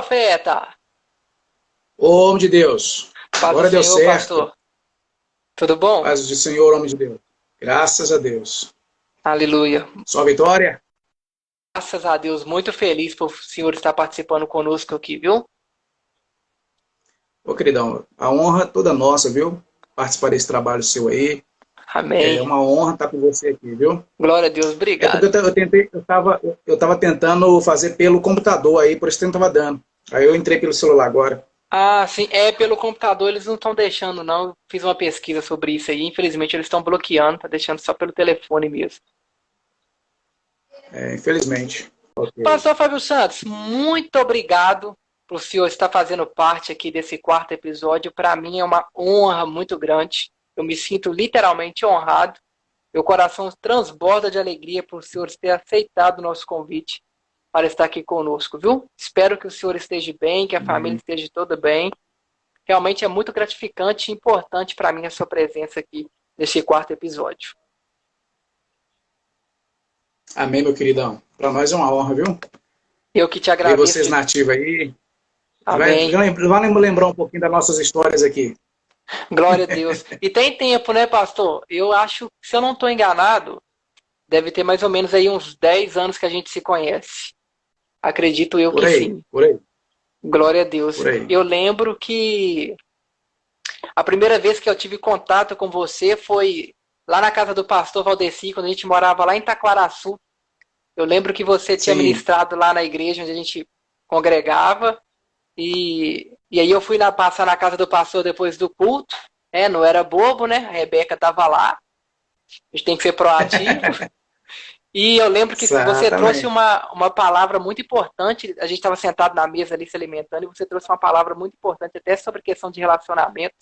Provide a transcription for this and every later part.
profeta. Ô, homem de Deus, Paz do agora deu Senhor, certo. pastor. Tudo bom? Paz do Senhor, homem de Deus. Graças a Deus. Aleluia. Só vitória? Graças a Deus, muito feliz por o senhor estar participando conosco aqui, viu? Ô, queridão, a honra é toda nossa, viu? Participar desse trabalho seu aí. É Amém. uma honra estar com você aqui, viu? Glória a Deus, É porque obrigado. eu tava tentando fazer pelo computador aí, por isso que não tava dando. Aí eu entrei pelo celular agora. Ah, sim, pelo computador eles não estão deixando, não. Eu fiz uma pesquisa sobre isso aí. Infelizmente eles estão bloqueando, tá deixando só pelo telefone mesmo. É, infelizmente. Ok. Pastor Fábio Santos, muito obrigado por o senhor estar fazendo parte aqui desse quarto episódio. Para mim é uma honra muito grande. Eu me sinto literalmente honrado. Meu coração transborda de alegria por o senhor ter aceitado o nosso convite para estar aqui conosco, viu? Espero que o senhor esteja bem, que a família Amém. esteja toda bem. Realmente é muito gratificante e importante para mim a sua presença aqui nesse quarto episódio. Amém, meu queridão. Para nós é uma honra, viu? Eu que te Ver vocês agradeço. na ativa aí. Amém. Vai lembrar um pouquinho das nossas histórias aqui. Glória a Deus. E tem tempo, né, pastor? Eu acho, se eu não estou enganado, deve ter mais ou menos aí uns 10 anos que a gente se conhece. Acredito eu que sim. Por aí, Glória a Deus. por aí. Eu lembro que a primeira vez que eu tive contato com você foi lá na casa do pastor Valdeci, quando a gente morava lá em Taquaraçu. Eu lembro que você tinha Sim, ministrado lá na igreja onde a gente congregava. E aí eu fui passar na casa do pastor depois do culto. Não era bobo, né? A Rebeca estava lá. A gente tem que ser proativo. E eu lembro que você trouxe exatamente. uma palavra muito importante. A gente estava sentado na mesa ali se alimentando e você trouxe uma palavra muito importante até sobre questão de relacionamento.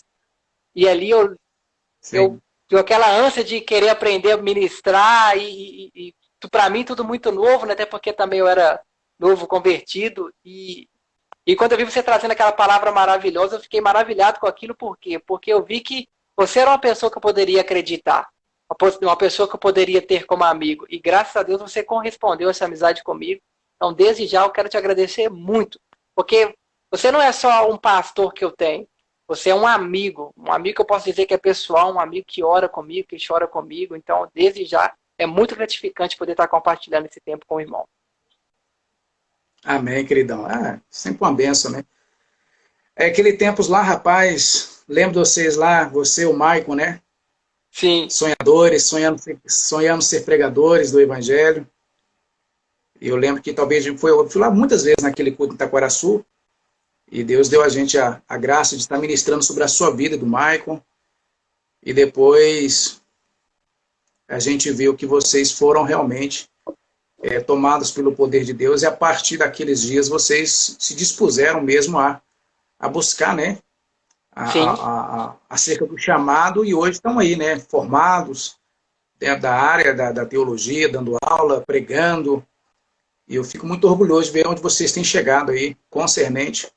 E ali eu, Sim. eu aquela ânsia de querer aprender a ministrar e para mim tudo muito novo, né? Até porque também eu era novo convertido e quando eu vi você trazendo aquela palavra maravilhosa, eu fiquei maravilhado com aquilo. Por quê? Porque eu vi que você era uma pessoa que eu poderia acreditar, uma pessoa que eu poderia ter como amigo. E graças a Deus você correspondeu a essa amizade comigo. Então, desde já, eu quero te agradecer muito. Porque você não é só um pastor que eu tenho. Você é um amigo. Um amigo que eu posso dizer que é pessoal, um amigo que ora comigo, que chora comigo. Então, desde já, é muito gratificante poder estar compartilhando esse tempo com o irmão. Amém, queridão. Ah, sempre uma benção, né? É aquele tempos lá, rapaz. Lembro de vocês lá, você, o Maicon, né? Sim, Sonhadores, sonhando ser pregadores do Evangelho. E eu lembro que talvez eu fui lá muitas vezes naquele culto em Itaquaraçu. E Deus deu a gente a graça de estar ministrando sobre a sua vida, do Maicon. E depois a gente viu que vocês foram realmente tomados pelo poder de Deus, e a partir daqueles dias vocês se dispuseram mesmo a buscar, né, sim. acerca do chamado, e hoje estão aí, né, formados dentro da área da teologia, dando aula, pregando, e eu fico muito orgulhoso de ver onde vocês têm chegado aí, concernente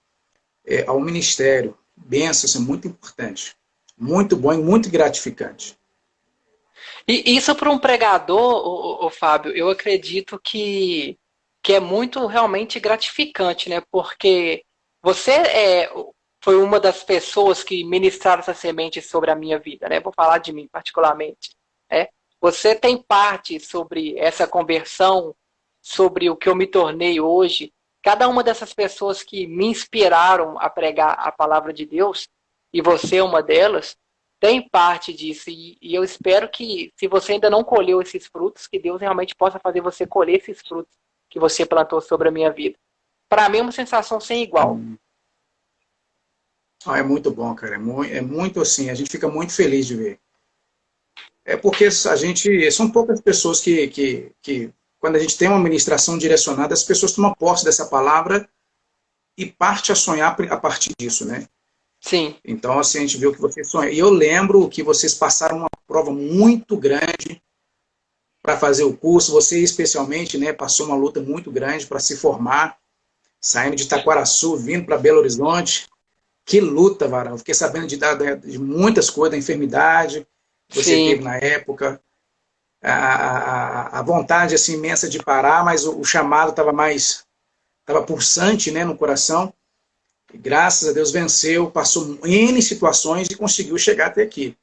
ao ministério. Benção, isso é muito importante, muito bom e muito gratificante. E isso para um pregador, Fábio, eu acredito que é muito realmente gratificante, né? Porque você foi uma das pessoas que ministraram essa semente sobre a minha vida, né? Vou falar de mim particularmente. Né? Você tem parte sobre essa conversão, sobre o que eu me tornei hoje. Cada uma dessas pessoas que me inspiraram a pregar a palavra de Deus, e você é uma delas, tem parte disso. E eu espero que, se você ainda não colheu esses frutos, que Deus realmente possa fazer você colher esses frutos que você plantou sobre a minha vida. Para mim é uma sensação sem igual. Ah, é muito bom, cara, é muito assim, a gente fica muito feliz de ver. É porque a gente, são poucas pessoas que quando a gente tem uma ministração direcionada, as pessoas tomam posse dessa palavra e parte a sonhar a partir disso, né? Sim, Então, assim, a gente viu que vocês sonham. E eu lembro que vocês passaram uma prova muito grande para fazer o curso, você especialmente, né, passou uma luta muito grande para se formar, saindo de Itaquaraçu, vindo para Belo Horizonte. Que luta, Varão. Fiquei sabendo de muitas coisas, da enfermidade que você sim. teve na época, a vontade assim, imensa de parar, mas o chamado estava mais estava pulsante, né, no coração. E, graças a Deus venceu, passou N situações e conseguiu chegar até aqui.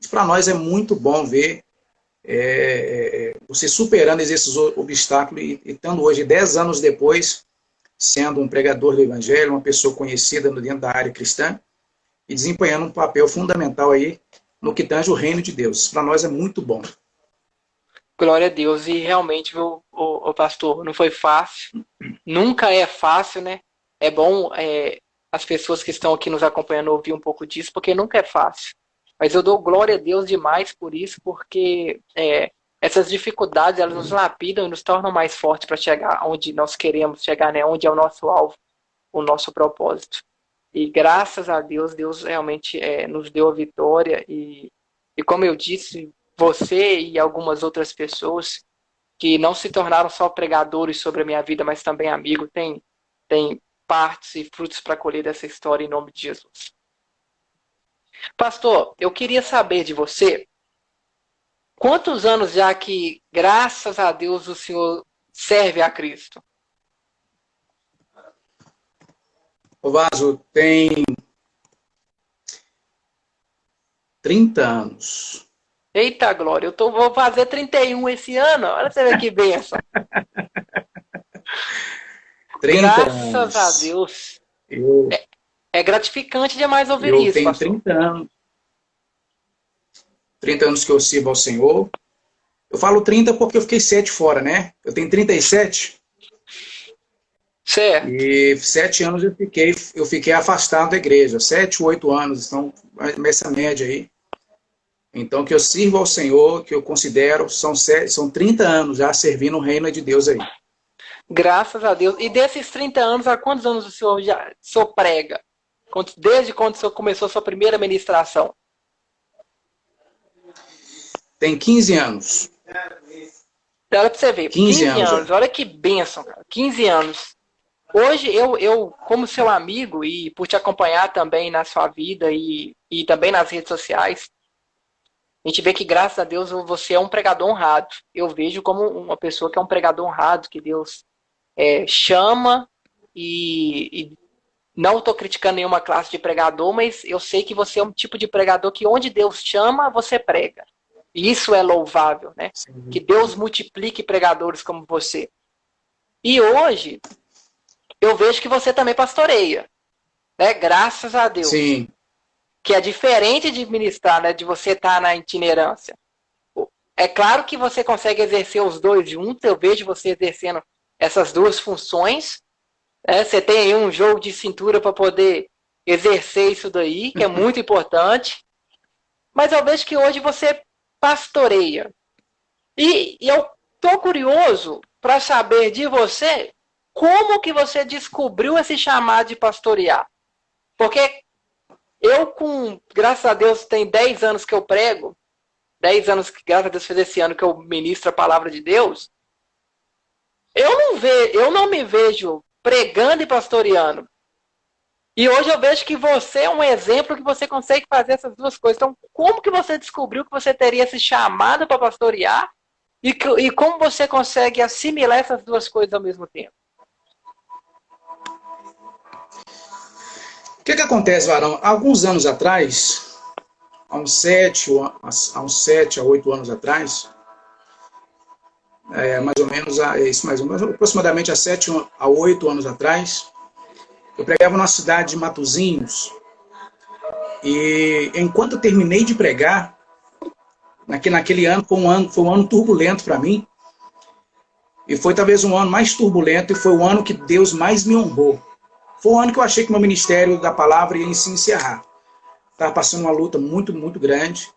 Para nós é muito bom ver você superando esses obstáculos e estando hoje, 10 anos depois, sendo um pregador do Evangelho, uma pessoa conhecida dentro da área cristã e desempenhando um papel fundamental aí no que tange o reino de Deus. Para nós é muito bom. Glória a Deus. E realmente, o pastor, não foi fácil. Nunca é fácil, né? É bom as pessoas que estão aqui nos acompanhando ouvir um pouco disso, porque nunca é fácil. Mas eu dou glória a Deus demais por isso, porque essas dificuldades, elas nos lapidam e nos tornam mais fortes para chegar onde nós queremos chegar, né? Onde é o nosso alvo, o nosso propósito. E graças a Deus, Deus realmente nos deu a vitória. E como eu disse, você e algumas outras pessoas que não se tornaram só pregadores sobre a minha vida, mas também amigos, tem partes e frutos para colher dessa história em nome de Jesus. Pastor, eu queria saber de você, quantos anos já que, graças a Deus, o senhor serve a Cristo? O Vaso tem 30 anos. Eita glória, vou fazer 31 esse ano, olha você ver que bênção. 30 graças anos. A Deus. É gratificante demais ouvir isso, Eu tenho pastor. 30 anos. 30 anos que eu sirvo ao Senhor. Eu falo 30 porque eu fiquei 7 fora, né? Eu tenho 37. Certo. E 7 anos eu fiquei afastado da igreja. 7, 8 anos, então, nessa média aí. Então, que eu sirvo ao Senhor, que eu considero, são 30 anos já servindo o reino de Deus aí. Graças a Deus. E desses 30 anos, há quantos anos o senhor prega? Desde quando o senhor começou a sua primeira ministração? Tem 15 anos. Olha pra você ver. 15 anos. Olha que bênção, cara. 15 anos. Hoje, eu, como seu amigo, e por te acompanhar também na sua vida e também nas redes sociais, a gente vê que, graças a Deus, você é um pregador honrado. Eu vejo como uma pessoa que é um pregador honrado, que Deus chama e não estou criticando nenhuma classe de pregador, mas eu sei que você é um tipo de pregador que onde Deus chama, você prega. E isso é louvável, né? Sim. Que Deus multiplique pregadores como você. E hoje, eu vejo que você também pastoreia, né? Graças a Deus. Sim. Que é diferente de ministrar, né? De você estar na itinerância. É claro que você consegue exercer os dois juntos, eu vejo você exercendo essas duas funções. Você tem aí um jogo de cintura para poder exercer isso daí, que é muito importante. Mas eu vejo que hoje você pastoreia. E eu estou curioso para saber de você como que você descobriu esse chamado de pastorear. Porque eu, graças a Deus, tem 10 anos que eu prego, 10 anos que, graças a Deus, fez esse ano que eu ministro a palavra de Deus, eu não me vejo pregando e pastoreando. E hoje eu vejo que você é um exemplo que você consegue fazer essas duas coisas. Então, como que você descobriu que você teria esse chamado para pastorear e como você consegue assimilar essas duas coisas ao mesmo tempo? O que acontece, Varão? Alguns anos atrás, há uns 7 a 8 anos atrás, aproximadamente há 7 a 8 anos atrás, eu pregava numa cidade de Matosinhos, e enquanto eu terminei de pregar, naquele ano foi um ano turbulento para mim, e foi talvez um ano mais turbulento, e foi o ano que Deus mais me honrou. Foi um ano que eu achei que meu ministério da palavra ia se encerrar. Estava passando uma luta muito, muito grande.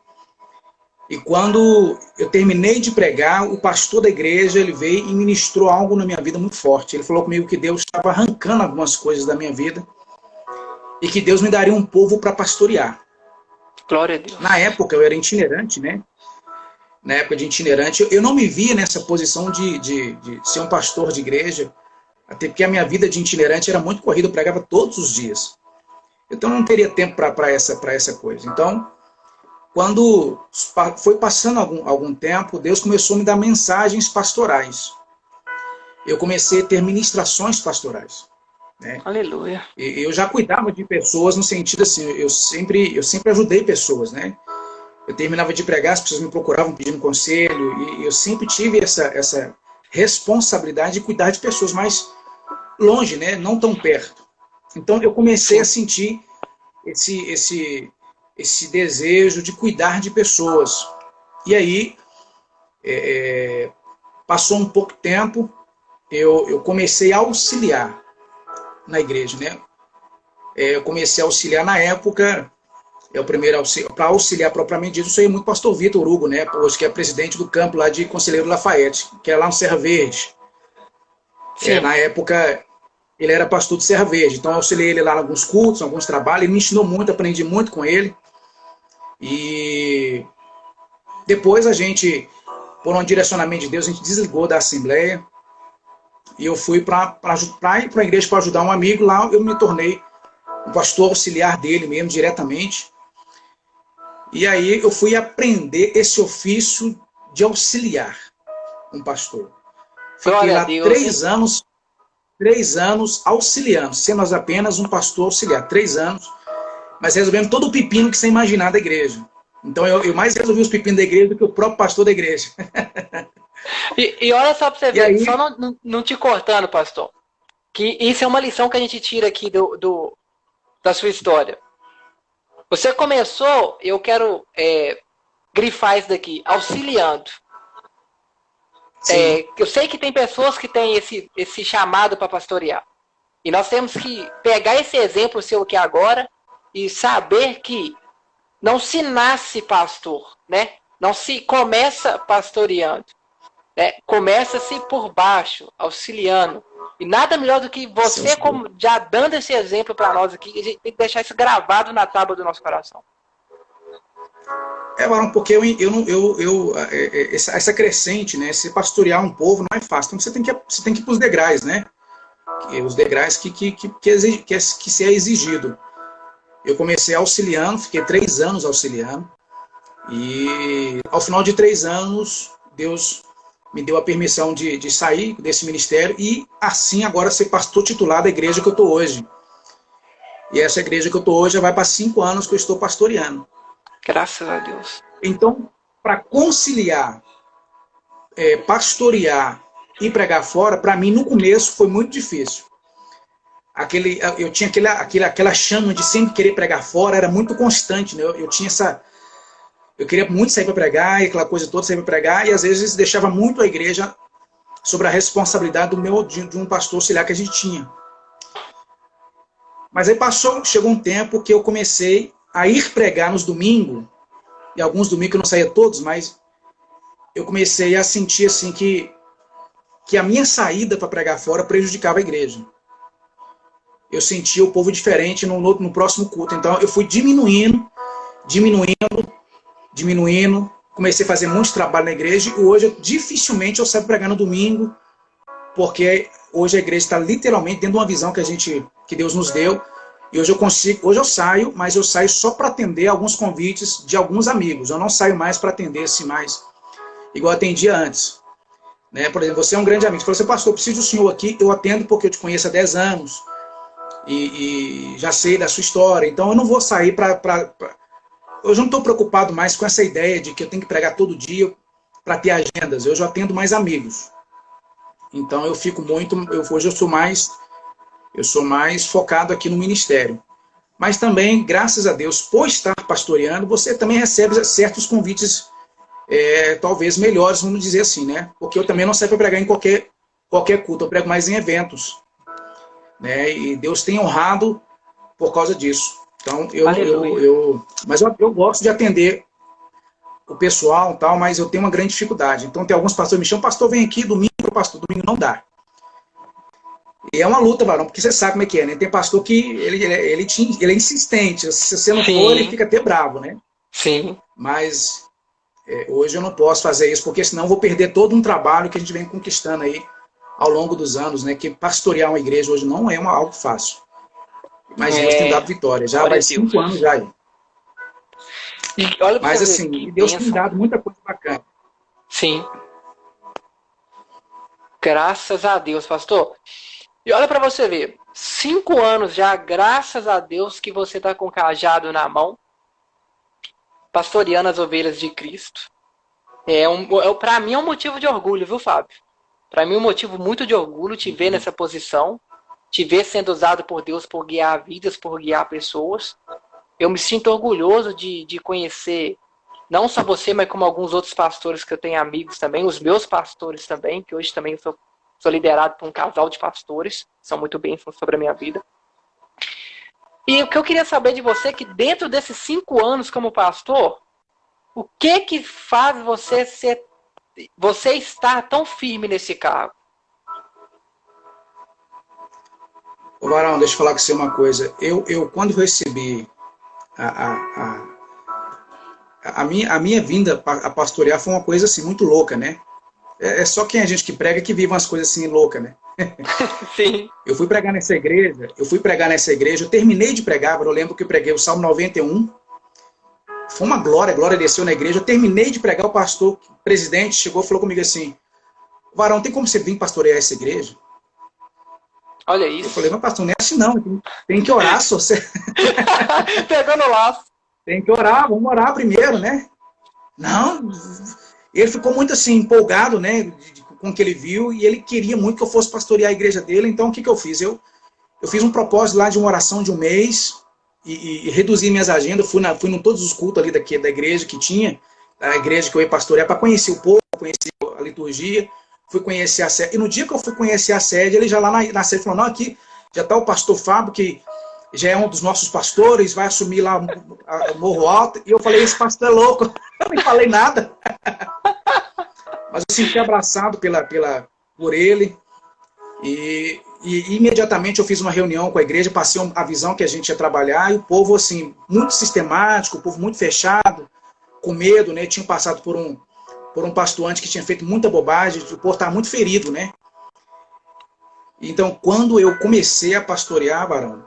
E quando eu terminei de pregar, o pastor da igreja ele veio e ministrou algo na minha vida muito forte. Ele falou comigo que Deus estava arrancando algumas coisas da minha vida e que Deus me daria um povo para pastorear. Glória a Deus. Na época eu era itinerante, né? Na época de itinerante, eu não me via nessa posição de ser um pastor de igreja, até porque a minha vida de itinerante era muito corrida, eu pregava todos os dias. Então eu não teria tempo para essa coisa. Então, quando foi passando algum tempo, Deus começou a me dar mensagens pastorais. eu comecei a ter ministrações pastorais, né? Aleluia. Eu já cuidava de pessoas no sentido assim, eu sempre ajudei pessoas, né? Eu terminava de pregar, as pessoas me procuravam pedindo conselho, e eu sempre tive essa responsabilidade de cuidar de pessoas mais longe, né? Não tão perto. Então eu comecei a sentir esse desejo de cuidar de pessoas. E aí, passou um pouco tempo, eu comecei a auxiliar na igreja, né? Eu comecei a auxiliar na época, o primeiro auxílio, para auxiliar propriamente dito, eu sou muito pastor Vitor Hugo, né? Hoje que é presidente do campo lá de Conselheiro Lafayette, que é lá no Serra Verde. Na época, ele era pastor de Serra Verde, então eu auxiliei ele lá em alguns cultos, em alguns trabalhos, ele me ensinou muito, aprendi muito com ele. E depois a gente, por um direcionamento de Deus, a gente desligou da Assembleia, e eu fui para ir para a igreja para ajudar um amigo. Lá eu me tornei um pastor auxiliar dele mesmo, diretamente. E aí eu fui aprender esse ofício de auxiliar um pastor. Fiquei lá 3 anos auxiliando, sendo apenas um pastor auxiliar, 3 anos, mas resolvendo todo o pepino que você imaginar da igreja. Então eu mais resolvi os pepinos da igreja do que o próprio pastor da igreja. E olha só para você ver, aí, só não te cortando, pastor, que isso é uma lição que a gente tira aqui da sua história. Você começou, eu quero grifar isso daqui, auxiliando. Eu sei que tem pessoas que têm esse chamado para pastorear. E nós temos que pegar esse exemplo seu aqui agora e saber que não se nasce pastor, né? Não se começa pastoreando. Né? Começa-se por baixo, auxiliando. E nada melhor do que você, como já dando esse exemplo para nós aqui, a gente tem que deixar isso gravado na tábua do nosso coração. Varão, porque essa crescente, né? Se pastorear um povo não é fácil. Então você tem que ir para os degraus, né? Os degraus que se é exigido. Eu comecei auxiliando, fiquei 3 anos auxiliando. E ao final de 3 anos, Deus me deu a permissão de sair desse ministério e assim agora ser pastor titular da igreja que eu estou hoje. E essa igreja que eu estou hoje já vai para 5 anos que eu estou pastoreando. Graças a Deus. Então, para conciliar, pastorear e pregar fora, para mim no começo foi muito difícil. Eu tinha aquela chama de sempre querer pregar fora, era muito constante, né? Eu queria muito sair para pregar, e aquela coisa toda, sair para pregar, e às vezes deixava muito a igreja sobre a responsabilidade de um pastor auxiliar que a gente tinha. Mas aí chegou um tempo que eu comecei a ir pregar nos domingos, e alguns domingos eu não saía todos, mas eu comecei a sentir assim que a minha saída para pregar fora prejudicava a igreja. Eu sentia o povo diferente no próximo culto, então eu fui diminuindo, comecei a fazer muito trabalho na igreja, e hoje dificilmente eu saio pregar no domingo, porque hoje a igreja está literalmente dentro de uma visão que Deus nos deu, e hoje eu saio, mas eu saio só para atender alguns convites de alguns amigos, eu não saio mais para atender assim mais, igual eu atendia antes. Né? Por exemplo, você é um grande amigo, você falou assim, pastor, eu preciso do senhor aqui, eu atendo porque eu te conheço há 10 anos, e já sei da sua história, então eu não vou sair Hoje eu não estou preocupado mais com essa ideia de que eu tenho que pregar todo dia para ter agendas. Eu já atendo mais amigos. Então eu fico hoje eu sou mais focado aqui no ministério. Mas também, graças a Deus, por estar pastoreando, você também recebe certos convites, talvez melhores, vamos dizer assim, né? Porque eu também não saio para pregar em qualquer culto, eu prego mais em eventos. Né? E Deus tem honrado por causa disso. Então, mas eu gosto de atender o pessoal e tal, mas eu tenho uma grande dificuldade. Então, tem alguns pastores que me chamam, pastor, vem aqui, domingo, domingo não dá. E é uma luta, varão, porque você sabe como é que é, né? Tem pastor que ele é insistente, se você não for, ele fica até bravo, né? Sim. Mas hoje eu não posso fazer isso, porque senão eu vou perder todo um trabalho que a gente vem conquistando aí ao longo dos anos, né? Que pastorear uma igreja hoje não é algo fácil. Mas Deus tem dado vitória. Já vai 5 anos já aí. Mas assim, Deus tem dado muita coisa bacana. Sim. Graças a Deus, pastor. E olha para você ver, 5 anos já, graças a Deus que você está com o cajado na mão, pastoreando as ovelhas de Cristo. Para mim é um motivo de orgulho, viu, Fábio? Para mim é um motivo muito de orgulho te ver nessa posição, te ver sendo usado por Deus por guiar vidas, por guiar pessoas. Eu me sinto orgulhoso de conhecer, não só você, mas como alguns outros pastores que eu tenho amigos também, os meus pastores também, que hoje também sou liderado por um casal de pastores, são muito bênçãos sobre a minha vida. E o que eu queria saber de você é que dentro desses 5 anos como pastor, o que faz você estar tão firme nesse cargo? Ô Varão, deixa eu falar com você uma coisa. Eu quando recebi a minha vinda a pastorear foi uma coisa assim, muito louca, né? É só quem é gente que prega que vive umas coisas assim loucas, né? Sim. Eu fui pregar nessa igreja, eu terminei de pregar, eu lembro que eu preguei o Salmo 91, foi uma glória, a glória desceu na igreja, eu terminei de pregar, o pastor, o presidente, chegou e falou comigo assim, Varão, tem como você vir pastorear essa igreja? Olha isso. Eu falei, mas pastor, não é assim não, tem que orar, só você... Pegando o laço. Tem que orar, vamos orar primeiro, né? Não, ele ficou muito assim, empolgado, né, com o que ele viu, e ele queria muito que eu fosse pastorear a igreja dele, então o que eu fiz? Eu fiz um propósito lá de uma oração de um mês, e reduzi minhas agendas, fui em todos os cultos ali da igreja que tinha, a igreja que eu ia pastorear, para conhecer o povo, conhecer a liturgia, fui conhecer a sede, e no dia que eu fui conhecer a sede, ele já lá na sede falou, não, aqui já está o pastor Fábio, que já é um dos nossos pastores, vai assumir lá o Morro Alto, e eu falei, esse pastor é louco, eu não falei nada. Mas eu senti abraçado por ele, e imediatamente eu fiz uma reunião com a igreja, passei a visão que a gente ia trabalhar, e o povo, assim, muito sistemático, o povo muito fechado, com medo, né? Tinha passado por um pastor antes que tinha feito muita bobagem, o povo estava muito ferido, né? Então, quando eu comecei a pastorear, Varão,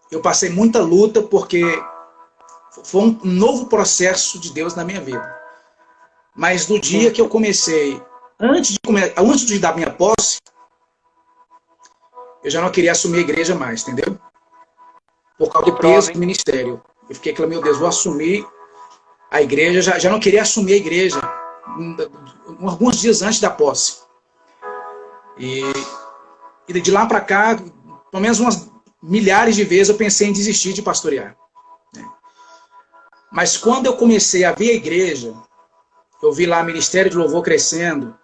eu passei muita luta, porque foi um novo processo de Deus na minha vida. Mas no dia que eu comecei, antes de dar minha posse, eu já não queria assumir a igreja mais, entendeu? Por causa do peso do ministério. Eu fiquei falando, meu Deus, vou assumir a igreja, já não queria assumir a igreja, alguns dias antes da posse. E de lá para cá, pelo menos umas milhares de vezes eu pensei em desistir de pastorear. Mas quando eu comecei a ver a igreja, eu vi lá o Ministério de Louvor crescendo,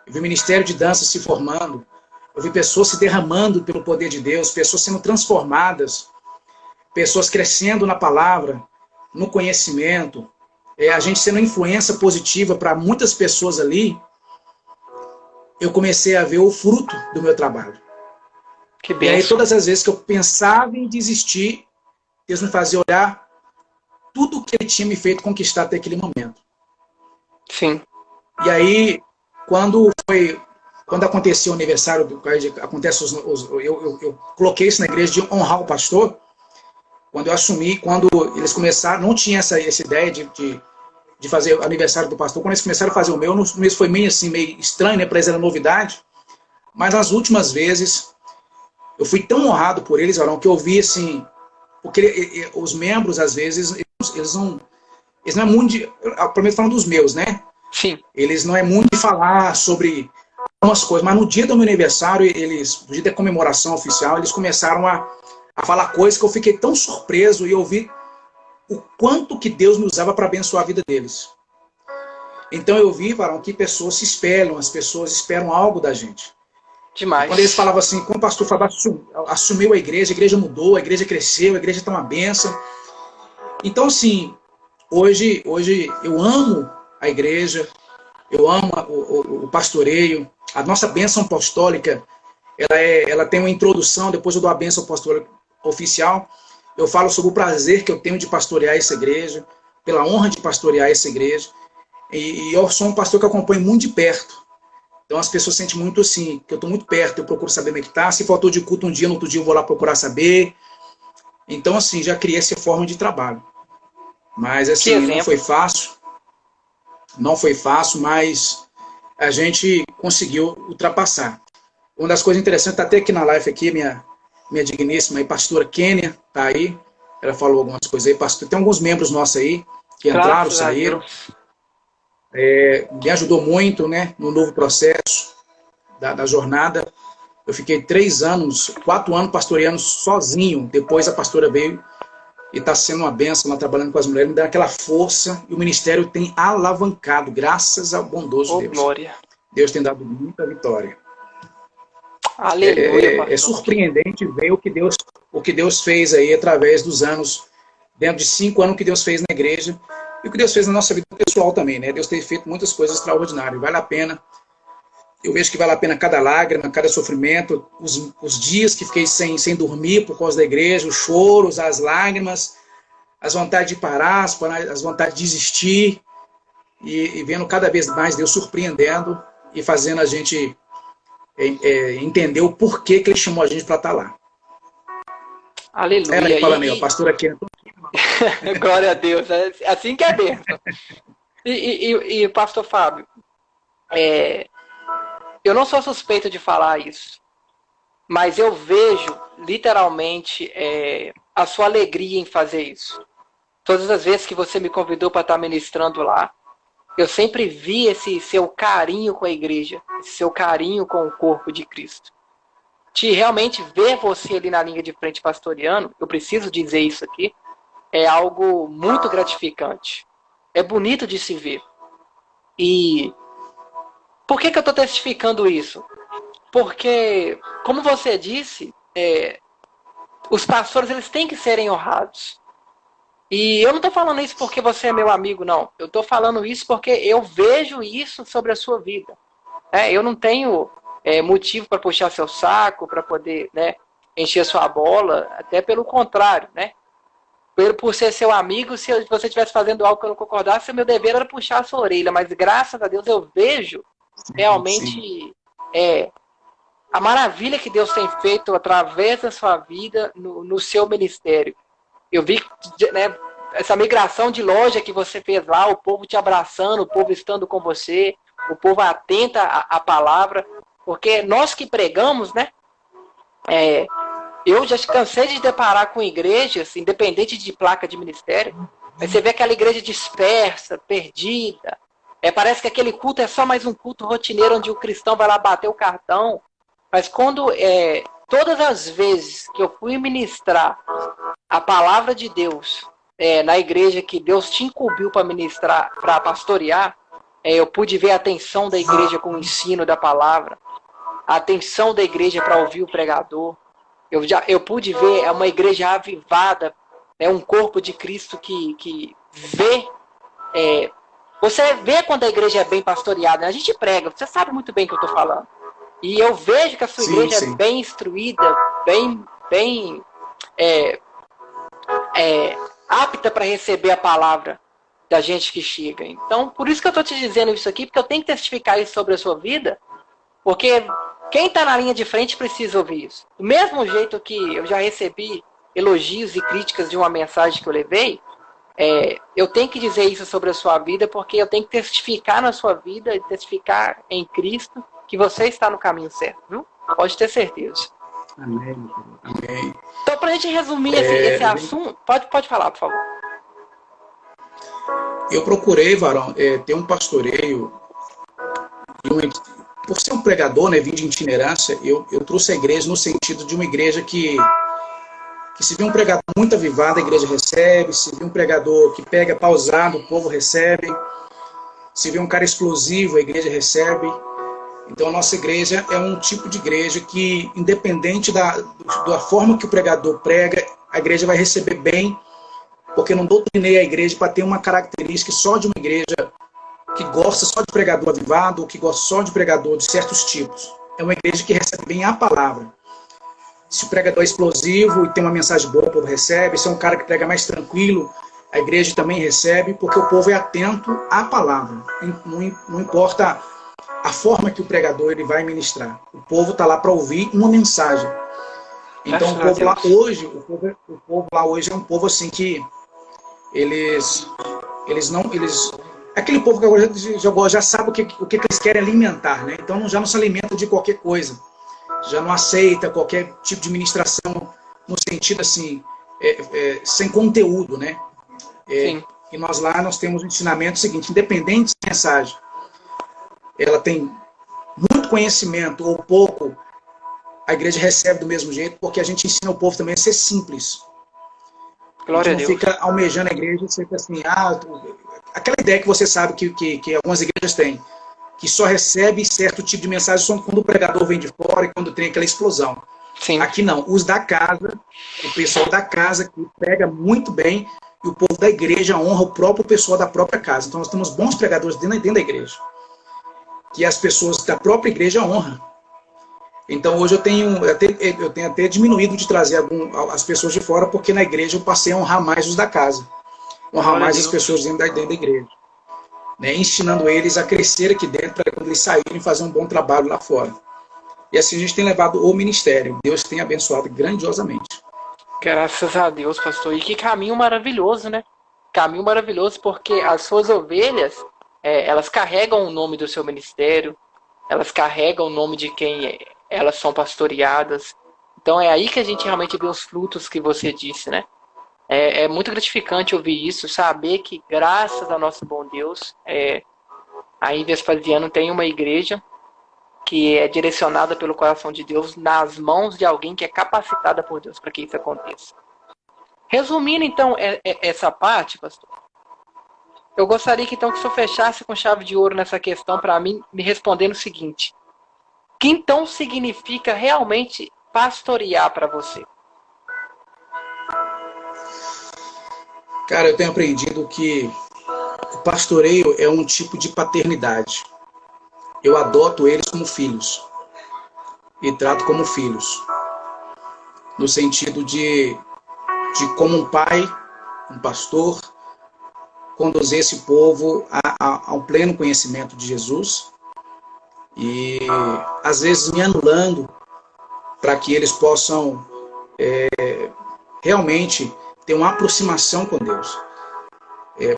eu vi o Ministério de Dança se formando, eu vi pessoas se derramando pelo poder de Deus, pessoas sendo transformadas, pessoas crescendo na palavra, no conhecimento, a gente sendo influência positiva para muitas pessoas ali, eu comecei a ver o fruto do meu trabalho. Que bênção. E aí todas as vezes que eu pensava em desistir, Deus me fazia olhar tudo que Ele tinha me feito conquistar até aquele momento. Sim. E aí, quando aconteceu o aniversário, eu coloquei isso na igreja de honrar o pastor, quando eu assumi, quando eles começaram, não tinha essa ideia de fazer o aniversário do pastor, quando eles começaram a fazer o meu, no começo foi meio estranho, né, para eles era novidade, mas nas últimas vezes, eu fui tão honrado por eles, Varão, que eu vi assim, porque os membros, às vezes, eles não é muito de, pelo menos falando dos meus, né? Sim. Eles não é muito de falar sobre algumas coisas, mas no dia do meu aniversário, no dia da comemoração oficial, eles começaram a falar coisas que eu fiquei tão surpreso e eu vi o quanto que Deus me usava para abençoar a vida deles. Então eu vi, Varão, que pessoas se espelham, as pessoas esperam algo da gente. Demais. Quando eles falavam assim, como o pastor Fábio assumiu a igreja mudou, a igreja cresceu, a igreja está uma bênção. Então, assim, hoje eu amo a igreja, eu amo o pastoreio, a nossa bênção apostólica, ela tem uma introdução, depois eu dou a bênção apostólica oficial, eu falo sobre o prazer que eu tenho de pastorear essa igreja, pela honra de pastorear essa igreja, e eu sou um pastor que acompanho muito de perto. Então as pessoas sentem muito assim, que eu estou muito perto, eu procuro saber como é que está, se faltou de culto um dia, no outro dia eu vou lá procurar saber. Então assim, já criei essa forma de trabalho. Mas assim, não foi fácil, mas a gente conseguiu ultrapassar. Uma das coisas interessantes, está até aqui na live, aqui, minha digníssima pastora Kênia, está aí, ela falou algumas coisas aí, pastor, tem alguns membros nossos aí, que entraram, saíram, me ajudou muito, né, no novo processo da jornada. Eu fiquei 4 anos pastoreando sozinho, depois a pastora veio e está sendo uma bênção lá, trabalhando com as mulheres, me dando aquela força, e o ministério tem alavancado, graças ao bondoso Deus. Glória. Deus tem dado muita vitória. Aleluia, é surpreendente ver o que Deus fez aí através dos anos, dentro de 5 anos, o que Deus fez na igreja, e o que Deus fez na nossa vida pessoal também, né? Deus tem feito muitas coisas extraordinárias, vale a pena. Eu vejo que vale a pena cada lágrima, cada sofrimento, os dias que fiquei sem dormir por causa da igreja, os choros, as lágrimas, as vontades de parar, as vontades de desistir, e vendo cada vez mais Deus surpreendendo e fazendo a gente entender o porquê que Ele chamou a gente para estar lá. Aleluia. Ela que fala, meu, pastor aqui. Glória a Deus, é assim que é bênção. E pastor Fábio, eu não sou suspeito de falar isso, mas eu vejo literalmente a sua alegria em fazer isso. Todas as vezes que você me convidou para estar ministrando lá, eu sempre vi esse seu carinho com a igreja, esse seu carinho com o corpo de Cristo. De realmente ver você ali na linha de frente pastoreando, eu preciso dizer isso aqui, é algo muito gratificante. É bonito de se ver. E por que eu estou testificando isso? Porque, como você disse, os pastores eles têm que serem honrados. E eu não estou falando isso porque você é meu amigo, não. Eu estou falando isso porque eu vejo isso sobre a sua vida. Eu não tenho motivo para puxar seu saco, para poder, né, encher sua bola. Até pelo contrário, né? Por ser seu amigo, se você estivesse fazendo algo que eu não concordasse, meu dever era puxar a sua orelha. Mas graças a Deus eu vejo realmente a maravilha que Deus tem feito através da sua vida no seu ministério. Eu vi, né, essa migração de loja que você fez lá, o povo te abraçando, o povo estando com você, o povo atento à palavra, porque nós que pregamos, né, eu já cansei de deparar com igrejas, independente de placa de ministério, mas você vê aquela igreja dispersa, perdida, parece que aquele culto é só mais um culto rotineiro onde o cristão vai lá bater o cartão, mas quando todas as vezes que eu fui ministrar a palavra de Deus na igreja que Deus te incumbiu para ministrar, para pastorear, eu pude ver a atenção da igreja com o ensino da palavra, a atenção da igreja para ouvir o pregador. Eu pude ver uma igreja avivada, um corpo de Cristo que vê. Você vê quando a igreja é bem pastoreada, né? A gente prega, você sabe muito bem o que eu estou falando. E eu vejo que a sua igreja é bem instruída, bem apta para receber a palavra da gente que chega. Então, por isso que eu estou te dizendo isso aqui, porque eu tenho que testificar isso sobre a sua vida, porque quem está na linha de frente precisa ouvir isso. Do mesmo jeito que eu já recebi elogios e críticas de uma mensagem que eu levei, eu tenho que dizer isso sobre a sua vida, porque eu tenho que testificar na sua vida e testificar em Cristo que você está no caminho certo, viu? Pode ter certeza. Amém. Amém. Então, para a gente resumir esse assunto, pode falar, por favor. Eu procurei, varão, ter um pastoreio, por ser um pregador, né, vim de itinerância, eu trouxe a igreja no sentido de uma igreja que se vê um pregador muito avivado, a igreja recebe, se vê um pregador que pega pausado, o povo recebe, se vê um cara explosivo, a igreja recebe. Então, a nossa igreja é um tipo de igreja que, independente da forma que o pregador prega, a igreja vai receber bem, porque eu não doutrinei a igreja para ter uma característica só de uma igreja que gosta só de pregador avivado, ou que gosta só de pregador de certos tipos. É uma igreja que recebe bem a palavra. Se o pregador é explosivo e tem uma mensagem boa, o povo recebe. Se é um cara que prega mais tranquilo, a igreja também recebe, porque o povo é atento à palavra. Não importa a forma que o pregador ele vai ministrar. O povo está lá para ouvir uma mensagem. Então, o povo lá hoje é um povo assim que eles aquele povo que agora já sabe o que eles querem alimentar, né? Então já não se alimenta de qualquer coisa, já não aceita qualquer tipo de ministração no sentido assim, sem conteúdo, né? Sim. E nós temos o ensinamento seguinte: independente da mensagem, ela tem muito conhecimento ou pouco, a igreja recebe do mesmo jeito, porque a gente ensina o povo também a ser simples. A gente Glória a não Deus. fica almejando a igreja, sempre assim, aquela ideia que você sabe que algumas igrejas têm, que só recebe certo tipo de mensagem só quando o pregador vem de fora e quando tem aquela explosão. Sim. Aqui não, os da casa, o pessoal da casa que prega muito bem, e o povo da igreja honra o próprio pessoal da própria casa. Então nós temos bons pregadores dentro da igreja, que as pessoas da própria igreja honram. Então hoje eu tenho até diminuído de trazer as pessoas de fora, porque na igreja eu passei a honrar mais os da casa, honrar Glória a mais as Deus. pessoas dentro da igreja, né? Ensinando eles a crescer aqui dentro, para quando eles saírem fazer um bom trabalho lá fora. E assim a gente tem levado o ministério. Deus tem abençoado grandiosamente. Graças a Deus, pastor. E que caminho maravilhoso, né? Caminho maravilhoso, porque as suas ovelhas, elas carregam o nome do seu ministério, elas carregam o nome de quem elas são pastoreadas. Então é aí que a gente realmente vê os frutos que você disse, né? É muito gratificante ouvir isso, saber que graças ao nosso bom Deus, aí Vespasiano tem uma igreja que é direcionada pelo coração de Deus nas mãos de alguém que é capacitada por Deus para que isso aconteça. Resumindo, então, essa parte, pastor, eu gostaria que, então, que o senhor fechasse com chave de ouro nessa questão para mim, me respondendo o seguinte: o que, então, significa realmente pastorear para você? Cara, eu tenho aprendido que o pastoreio é um tipo de paternidade. Eu adoto eles como filhos e trato como filhos, no sentido de como um pai, um pastor, conduzir esse povo ao pleno conhecimento de Jesus e, às vezes, me anulando para que eles possam realmente ter uma aproximação com Deus.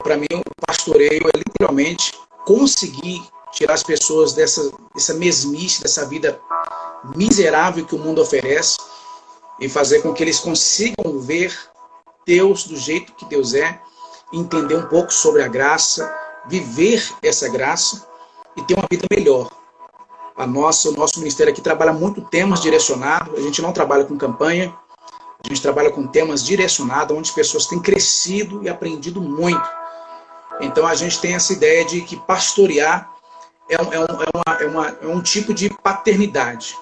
Para mim, o pastoreio é literalmente conseguir tirar as pessoas dessa mesmice, dessa vida miserável que o mundo oferece e fazer com que eles consigam ver Deus do jeito que Deus é, entender um pouco sobre a graça, viver essa graça e ter uma vida melhor. O nosso ministério aqui trabalha muito temas direcionados, a gente não trabalha com campanha, a gente trabalha com temas direcionados, onde as pessoas têm crescido e aprendido muito. Então a gente tem essa ideia de que pastorear é um tipo de paternidade.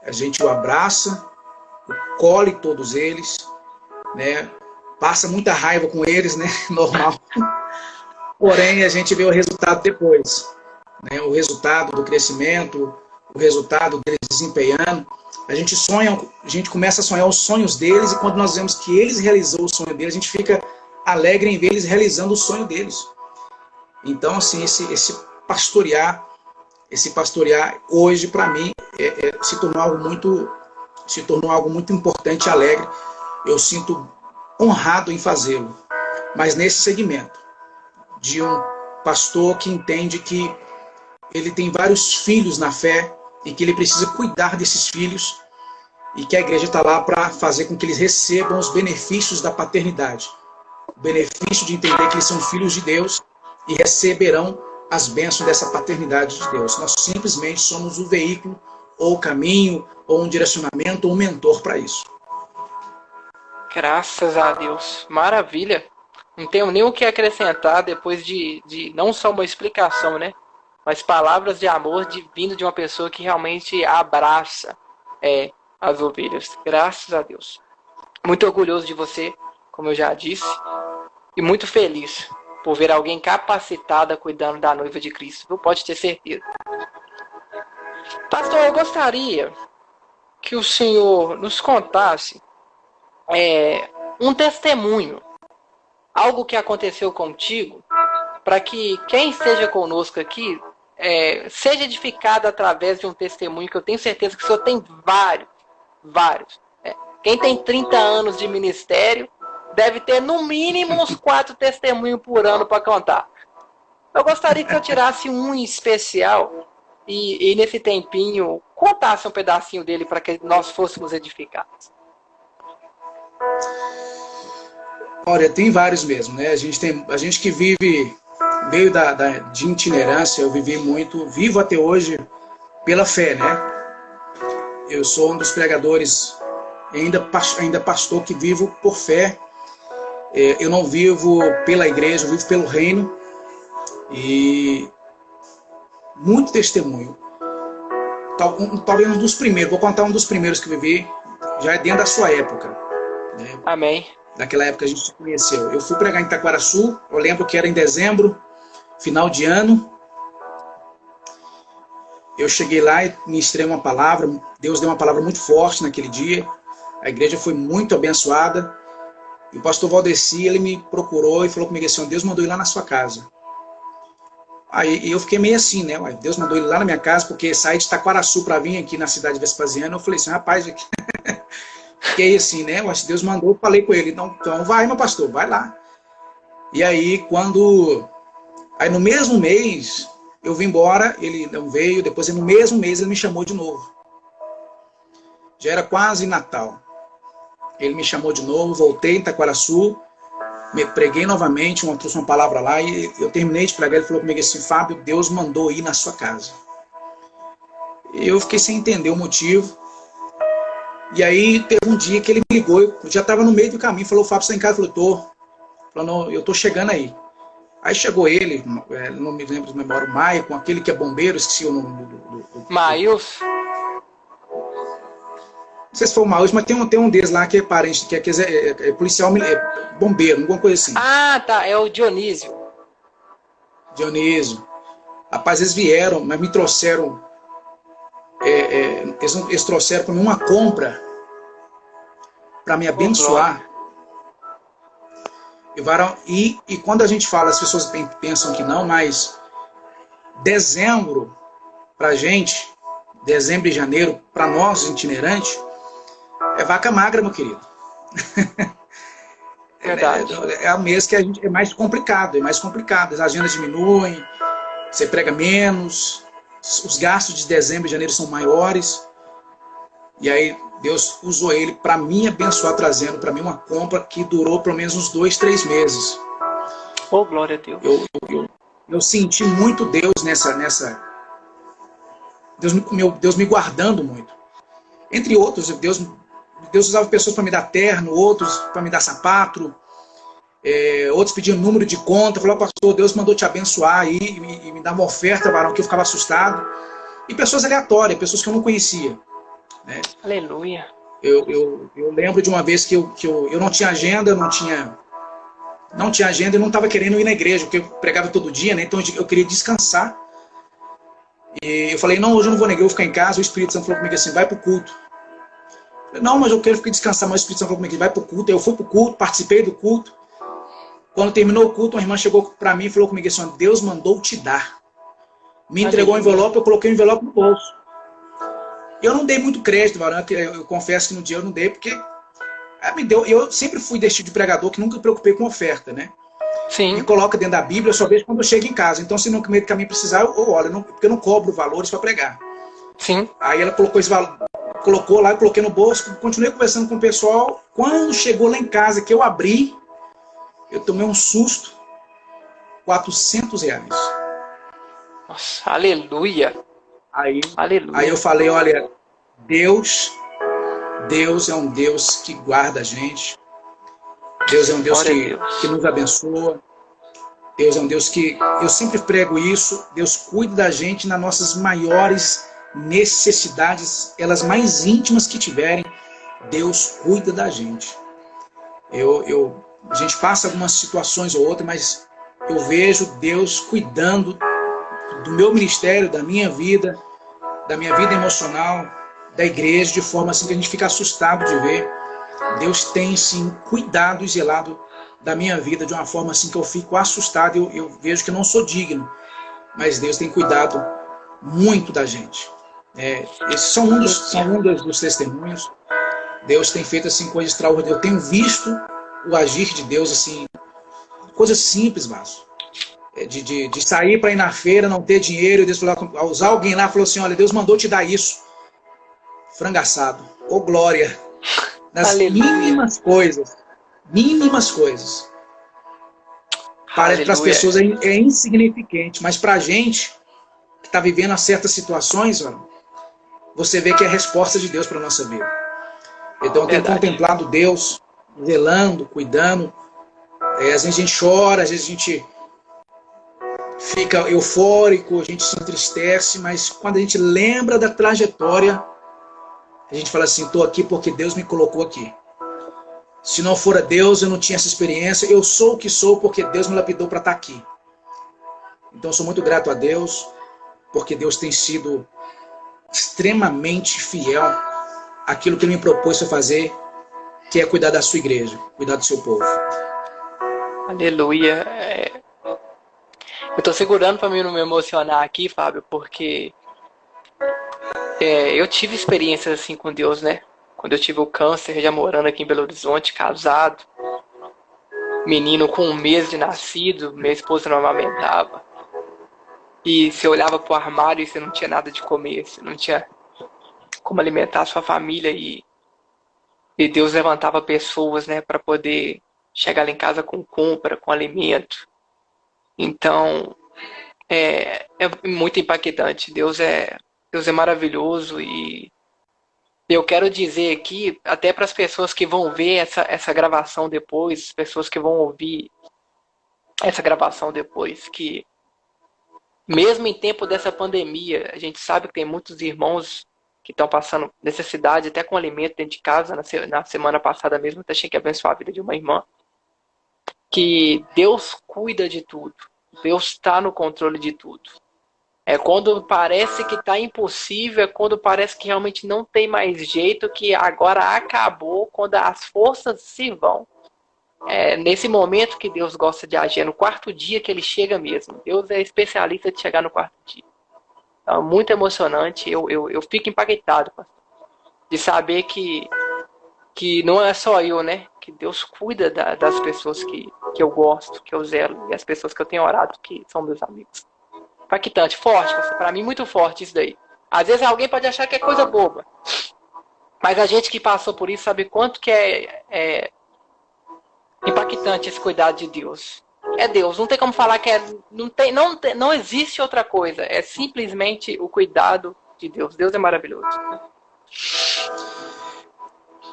A gente o abraça, colhe todos eles, né? Passa muita raiva com eles, né? Normal. Porém, a gente vê o resultado depois, né? O resultado do crescimento, o resultado deles desempenhando. A gente começa a sonhar os sonhos deles, e quando nós vemos que eles realizou o sonho deles, a gente fica alegre em ver eles realizando o sonho deles. Então, assim, esse pastorear hoje, para mim, se tornou algo muito importante e alegre. Eu sinto honrado em fazê-lo, mas nesse segmento de um pastor que entende que ele tem vários filhos na fé e que ele precisa cuidar desses filhos e que a igreja está lá para fazer com que eles recebam os benefícios da paternidade, o benefício de entender que eles são filhos de Deus e receberão as bênçãos dessa paternidade de Deus. Nós simplesmente somos o veículo, ou o caminho, ou um direcionamento, ou um mentor para isso. Graças a Deus. Maravilha. Não tenho nem o que acrescentar depois de não só uma explicação, né? Mas palavras de amor vindo de uma pessoa que realmente abraça as ovelhas. Graças a Deus. Muito orgulhoso de você, como eu já disse, e muito feliz por ver alguém capacitada cuidando da noiva de Cristo. Não pode ter certeza. Pastor, eu gostaria que o senhor nos contasse um testemunho, algo que aconteceu contigo, para que quem esteja conosco aqui seja edificado através de um testemunho, que eu tenho certeza que o senhor tem vários. Quem tem 30 anos de ministério deve ter no mínimo uns 4 testemunhos por ano para contar. Eu gostaria que eu tirasse um em especial e nesse tempinho contasse um pedacinho dele para que nós fôssemos edificados. Olha, tem vários mesmo, né? A gente que vive, veio de itinerância, eu vivi muito, vivo até hoje pela fé, né? Eu sou um dos pregadores, ainda pastor, que vivo por fé. Eu não vivo pela igreja, eu vivo pelo reino. E muito testemunho. Talvez um dos primeiros, vou contar um dos primeiros que eu vivi, já é dentro da sua época. Né? Amém. Daquela época a gente se conheceu. Eu fui pregar em Itaquaraçu, eu lembro que era em dezembro, final de ano. Eu cheguei lá e ministrei uma palavra, Deus deu uma palavra muito forte naquele dia, a igreja foi muito abençoada, e o pastor Valdeci, ele me procurou e falou comigo assim, Deus mandou ir lá na sua casa. Aí eu fiquei meio assim, né, Deus mandou ir lá na minha casa, porque saí de Itaquaraçu para vir aqui na cidade de Vespasiano, eu falei assim, rapaz, fiquei assim, né, Deus mandou, eu falei com ele, então vai, meu pastor, vai lá. E aí, aí no mesmo mês, eu vim embora, ele não veio, depois no mesmo mês ele me chamou de novo. Já era quase Natal. Ele me chamou de novo, voltei em Itaquaraçu, me preguei novamente, trouxe uma palavra lá, e eu terminei de pregar, ele falou comigo assim, Fábio, Deus mandou ir na sua casa. E eu fiquei sem entender o motivo. E aí teve um dia que ele me ligou, eu já estava no meio do caminho, falou, Fábio, você está em casa? Eu falei, eu estou chegando aí. Aí chegou ele, não me lembro do memória, o Maicon, aquele que é bombeiro, esqueci o nome do Maílson. Não sei se foi o Maílson, mas tem um deles lá que é parente, que é policial, bombeiro, alguma coisa assim. Ah, tá, é o Dionísio. Dionísio. Rapaz, eles vieram, mas me trouxeram, eles trouxeram para mim uma compra para me abençoar. E quando a gente fala, as pessoas pensam que não, mas dezembro, pra gente, dezembro e janeiro, para nós, itinerantes, é vaca magra, meu querido. Verdade. É o mês que a gente é mais complicado. As agendas diminuem, você prega menos, os gastos de dezembro e janeiro são maiores. E aí Deus usou ele para me abençoar, trazendo para mim uma compra que durou pelo menos uns 2, 3 meses. Oh, glória a Deus. Eu senti muito Deus nessa Deus me guardando muito. Entre outros, Deus usava pessoas para me dar terno, outros para me dar sapato, outros pediam número de conta, falou, pastor, Deus mandou te abençoar aí, e me dar uma oferta, varão, que eu ficava assustado. E pessoas aleatórias, pessoas que eu não conhecia. Né? Aleluia. Eu lembro de uma vez que eu não tinha agenda, não tinha agenda e não estava querendo ir na igreja, porque eu pregava todo dia, né? Então eu queria descansar. E eu falei, não, hoje eu não vou na igreja, eu vou ficar em casa. O Espírito Santo falou comigo assim, vai pro culto. Eu falei, não, mas eu quero ficar descansar, mas o Espírito Santo falou comigo, vai pro culto. Eu fui pro culto, participei do culto. Quando terminou o culto, uma irmã chegou para mim e falou comigo assim, Deus mandou te dar. Me entregou um envelope, eu coloquei o envelope no bolso. Eu não dei muito crédito, varão, eu confesso que no dia eu não dei, porque eu sempre fui desse tipo de pregador que nunca me preocupei com oferta, né? Sim. Me coloca dentro da Bíblia, eu só vejo quando eu chego em casa. Então, se no meio do caminho precisar, eu olho, porque eu não cobro valores para pregar. Sim. Aí ela colocou esse valor, colocou lá, eu coloquei no bolso, continuei conversando com o pessoal. Quando chegou lá em casa, que eu abri, eu tomei um susto, R$400. Nossa, aleluia. Aleluia. Aí eu falei, olha, Deus é um Deus que guarda a gente. Deus é um Deus que nos abençoa. Deus é um Deus que, eu sempre prego isso, Deus cuida da gente nas nossas maiores necessidades, elas mais íntimas que tiverem, Deus cuida da gente. A gente passa algumas situações ou outras, mas eu vejo Deus cuidando do meu ministério, da minha vida emocional, da igreja, de forma assim que a gente fica assustado de ver. Deus tem, sim, cuidado e zelado da minha vida de uma forma assim que eu fico assustado. Eu vejo que eu não sou digno, mas Deus tem cuidado muito da gente. Esses são um dos testemunhos. Deus tem feito assim coisas extraordinárias. Eu tenho visto o agir de Deus assim, coisas simples, mas de sair para ir na feira, não ter dinheiro, e Deus falou, usar alguém lá, falou assim, olha, Deus mandou te dar isso. Frango assado. Ô glória! Nas mínimas coisas. Mínimas coisas. Parece que para as pessoas é insignificante, mas para a gente que está vivendo certas situações, mano, você vê que é a resposta de Deus para a nossa vida. Então eu tenho contemplado Deus, zelando, cuidando. Às vezes a gente chora, às vezes a gente fica eufórico, a gente se entristece, mas quando a gente lembra da trajetória, a gente fala assim, estou aqui porque Deus me colocou aqui. Se não fora Deus, eu não tinha essa experiência. Eu sou o que sou porque Deus me lapidou para estar aqui. Então eu sou muito grato a Deus, porque Deus tem sido extremamente fiel àquilo que Ele me propôs a fazer, que é cuidar da sua igreja, cuidar do seu povo. Aleluia. Eu estou segurando para mim não me emocionar aqui, Fábio, porque eu tive experiências assim com Deus, né? Quando eu tive o câncer, já morando aqui em Belo Horizonte, casado, menino com 1 mês de nascido, minha esposa não amamentava. E você olhava pro armário e você não tinha nada de comer, você não tinha como alimentar a sua família. E Deus levantava pessoas, né, para poder chegar lá em casa com compra, com alimento. Então, é muito impactante. Deus é maravilhoso e eu quero dizer aqui, até para as pessoas que vão ver essa gravação depois, as pessoas que vão ouvir essa gravação depois, que mesmo em tempo dessa pandemia, a gente sabe que tem muitos irmãos que estão passando necessidade, até com alimento dentro de casa. Na semana passada mesmo, até achei que abençoar a vida de uma irmã. Que Deus cuida de tudo. Deus está no controle de tudo. É quando parece que está impossível, é quando parece que realmente não tem mais jeito, que agora acabou, quando as forças se vão. É nesse momento que Deus gosta de agir, é no 4º dia que Ele chega mesmo. Deus é especialista de chegar no 4º dia. Então, muito emocionante, eu fico impactado, pastor, de saber que não é só eu, né? Que Deus cuida das pessoas que eu gosto, que eu zelo, e as pessoas que eu tenho orado, que são meus amigos. Impactante, forte, para mim muito forte isso daí. Às vezes alguém pode achar que é coisa boba, mas a gente que passou por isso sabe quanto que é impactante esse cuidado de Deus. É Deus, não tem como falar que não existe outra coisa, é simplesmente o cuidado de Deus. Deus é maravilhoso.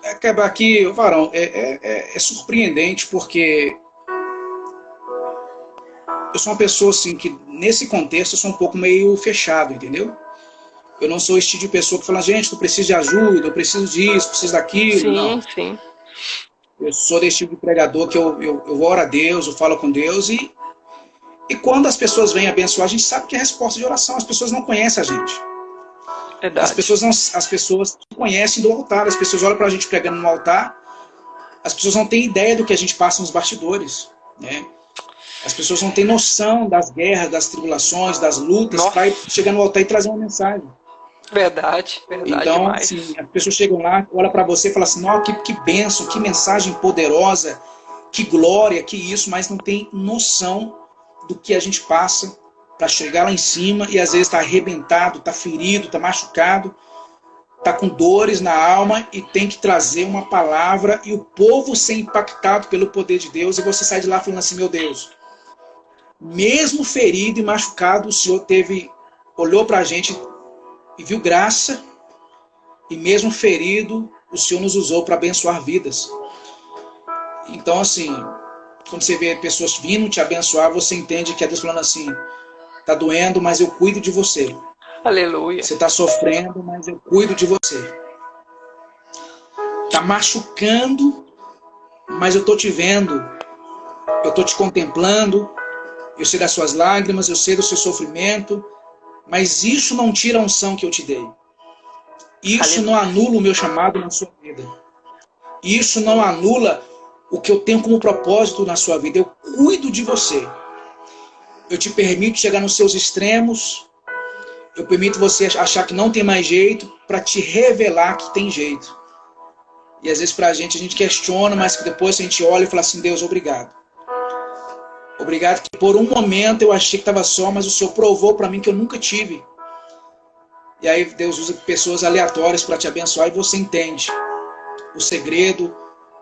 Acabar aqui, Varão, é surpreendente porque eu sou uma pessoa assim que nesse contexto eu sou um pouco meio fechado, entendeu? Eu não sou esse tipo de pessoa que fala, gente, eu preciso de ajuda, eu preciso disso, preciso daquilo. Sim, não. sim. Eu sou desse tipo de pregador que eu oro a Deus, eu falo com Deus e quando as pessoas vêm abençoar, a gente sabe que é resposta de oração, as pessoas não conhecem a gente. Verdade. As pessoas conhecem do altar, as pessoas olham pra gente pregando no altar, as pessoas não têm ideia do que a gente passa nos bastidores, né? As pessoas não têm noção das guerras, das tribulações, das lutas, para chegar no altar e trazer uma mensagem. Verdade então, demais. Assim, as pessoas chegam lá, olham para você e falam assim, nossa, que bênção, que mensagem poderosa, que glória, que isso, mas não tem noção do que a gente passa para chegar lá em cima e às vezes está arrebentado, está ferido, está machucado, está com dores na alma e tem que trazer uma palavra e o povo ser impactado pelo poder de Deus e você sai de lá falando assim, meu Deus, mesmo ferido e machucado, o Senhor olhou para a gente e viu graça, e mesmo ferido, o Senhor nos usou para abençoar vidas. Então, assim, quando você vê pessoas vindo te abençoar, você entende que é Deus falando assim, tá doendo, mas eu cuido de você. Aleluia. Você tá sofrendo, mas eu cuido de você. Tá machucando, mas eu tô te vendo, eu tô te contemplando, eu sei das suas lágrimas, eu sei do seu sofrimento, mas isso não tira a unção que eu te dei. Isso não anula o meu chamado na sua vida. Isso não anula o que eu tenho como propósito na sua vida. Eu cuido de você. Eu te permito chegar nos seus extremos. Eu permito você achar que não tem mais jeito para te revelar que tem jeito. E às vezes pra gente, a gente questiona, mas que depois a gente olha e fala assim, Deus, obrigado. Obrigado que por um momento eu achei que estava só, mas o Senhor provou para mim que eu nunca tive. E aí Deus usa pessoas aleatórias para te abençoar e você entende o segredo,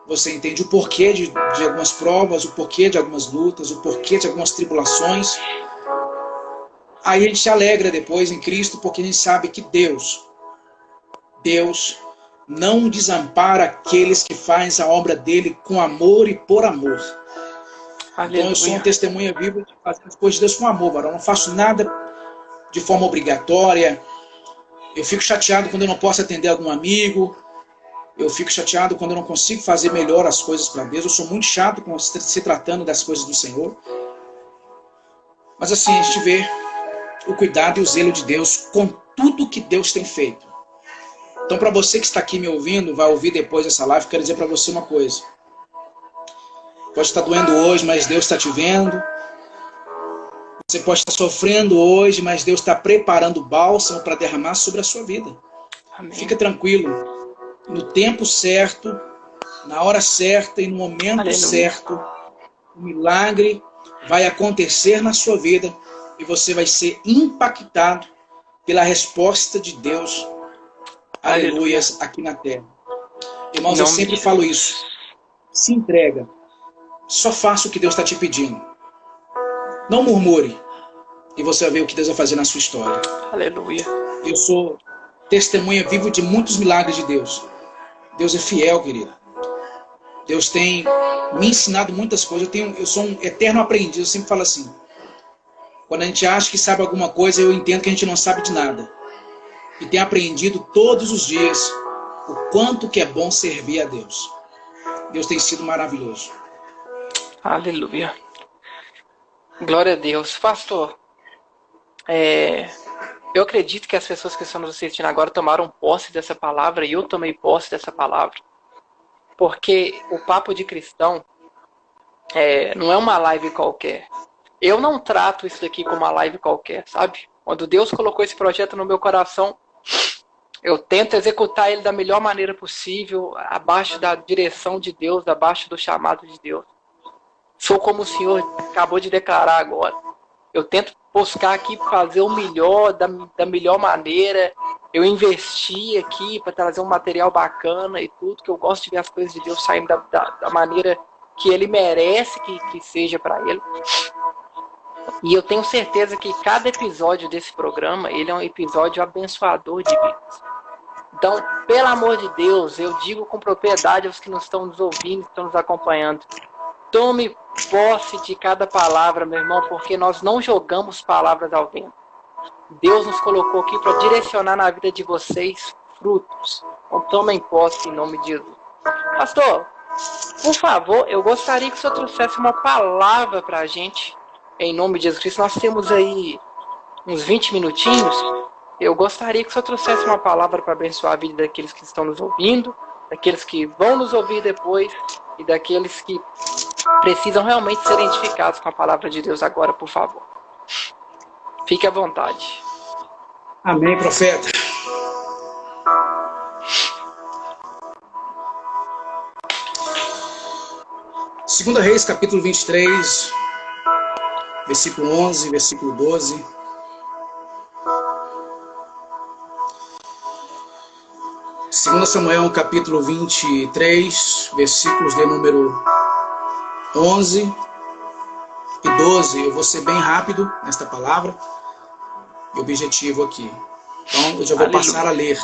você entende o porquê de algumas provas, o porquê de algumas lutas, o porquê de algumas tribulações. Aí a gente se alegra depois em Cristo, porque a gente sabe que Deus não desampara aqueles que fazem a obra dele com amor e por amor. Aleluia. Então eu sou uma testemunha viva de fazer as coisas de Deus com amor, varão. Eu não faço nada de forma obrigatória. Eu fico chateado quando eu não posso atender algum amigo. Eu fico chateado quando eu não consigo fazer melhor as coisas para Deus. Eu sou muito chato com se tratando das coisas do Senhor. Mas assim, a gente vê o cuidado e o zelo de Deus com tudo que Deus tem feito. Então, para você que está aqui me ouvindo, vai ouvir depois dessa live, quero dizer para você uma coisa. Pode estar doendo hoje, mas Deus está te vendo. Você pode estar sofrendo hoje, mas Deus está preparando o bálsamo para derramar sobre a sua vida. Amém. Fica tranquilo. No tempo certo, na hora certa e no momento Aleluia. certo, o milagre vai acontecer na sua vida e você vai ser impactado pela resposta de Deus. Aleluias, aqui na terra. Irmãos, eu sempre falo isso. Se entrega. Só faça o que Deus está te pedindo. Não murmure. E você vai ver o que Deus vai fazer na sua história. Aleluia. Eu sou testemunha viva de muitos milagres de Deus. Deus é fiel, querido. Deus tem me ensinado muitas coisas. Eu sou um eterno aprendiz. Eu sempre falo assim. Quando a gente acha que sabe alguma coisa, eu entendo que a gente não sabe de nada. E tenho aprendido todos os dias o quanto que é bom servir a Deus. Deus tem sido maravilhoso. Aleluia. Glória a Deus. Pastor, eu acredito que as pessoas que estão nos assistindo agora tomaram posse dessa palavra e eu tomei posse dessa palavra. Porque o Papo de Cristão não é uma live qualquer. Eu não trato isso daqui como uma live qualquer, sabe? Quando Deus colocou esse projeto no meu coração, eu tento executar ele da melhor maneira possível, abaixo da direção de Deus, abaixo do chamado de Deus. Sou como o Senhor acabou de declarar agora. Eu tento buscar aqui fazer o melhor, da melhor maneira. Eu investi aqui para trazer um material bacana e tudo, que eu gosto de ver as coisas de Deus saindo da maneira que Ele merece que seja para Ele. E eu tenho certeza que cada episódio desse programa, ele é um episódio abençoador de vidas. Então, pelo amor de Deus, eu digo com propriedade aos que não estão nos ouvindo, que estão nos acompanhando. Tome posse de cada palavra, meu irmão, porque nós não jogamos palavras ao vento. Deus nos colocou aqui para direcionar na vida de vocês frutos. Então, tomem posse em nome de Jesus. Pastor, por favor, eu gostaria que o senhor trouxesse uma palavra para a gente, em nome de Jesus Cristo. Nós temos aí uns 20 minutinhos. Eu gostaria que o senhor trouxesse uma palavra para abençoar a vida daqueles que estão nos ouvindo, daqueles que vão nos ouvir depois e daqueles que precisam realmente ser identificados com a palavra de Deus agora, por favor. Fique à vontade. Amém, profeta. Segunda Reis, capítulo 23, versículo 11, versículo 12. Segunda Samuel, capítulo 23, versículos de número 11 e 12. Eu vou ser bem rápido nesta palavra e objetivo aqui. Então, eu já vou passar a ler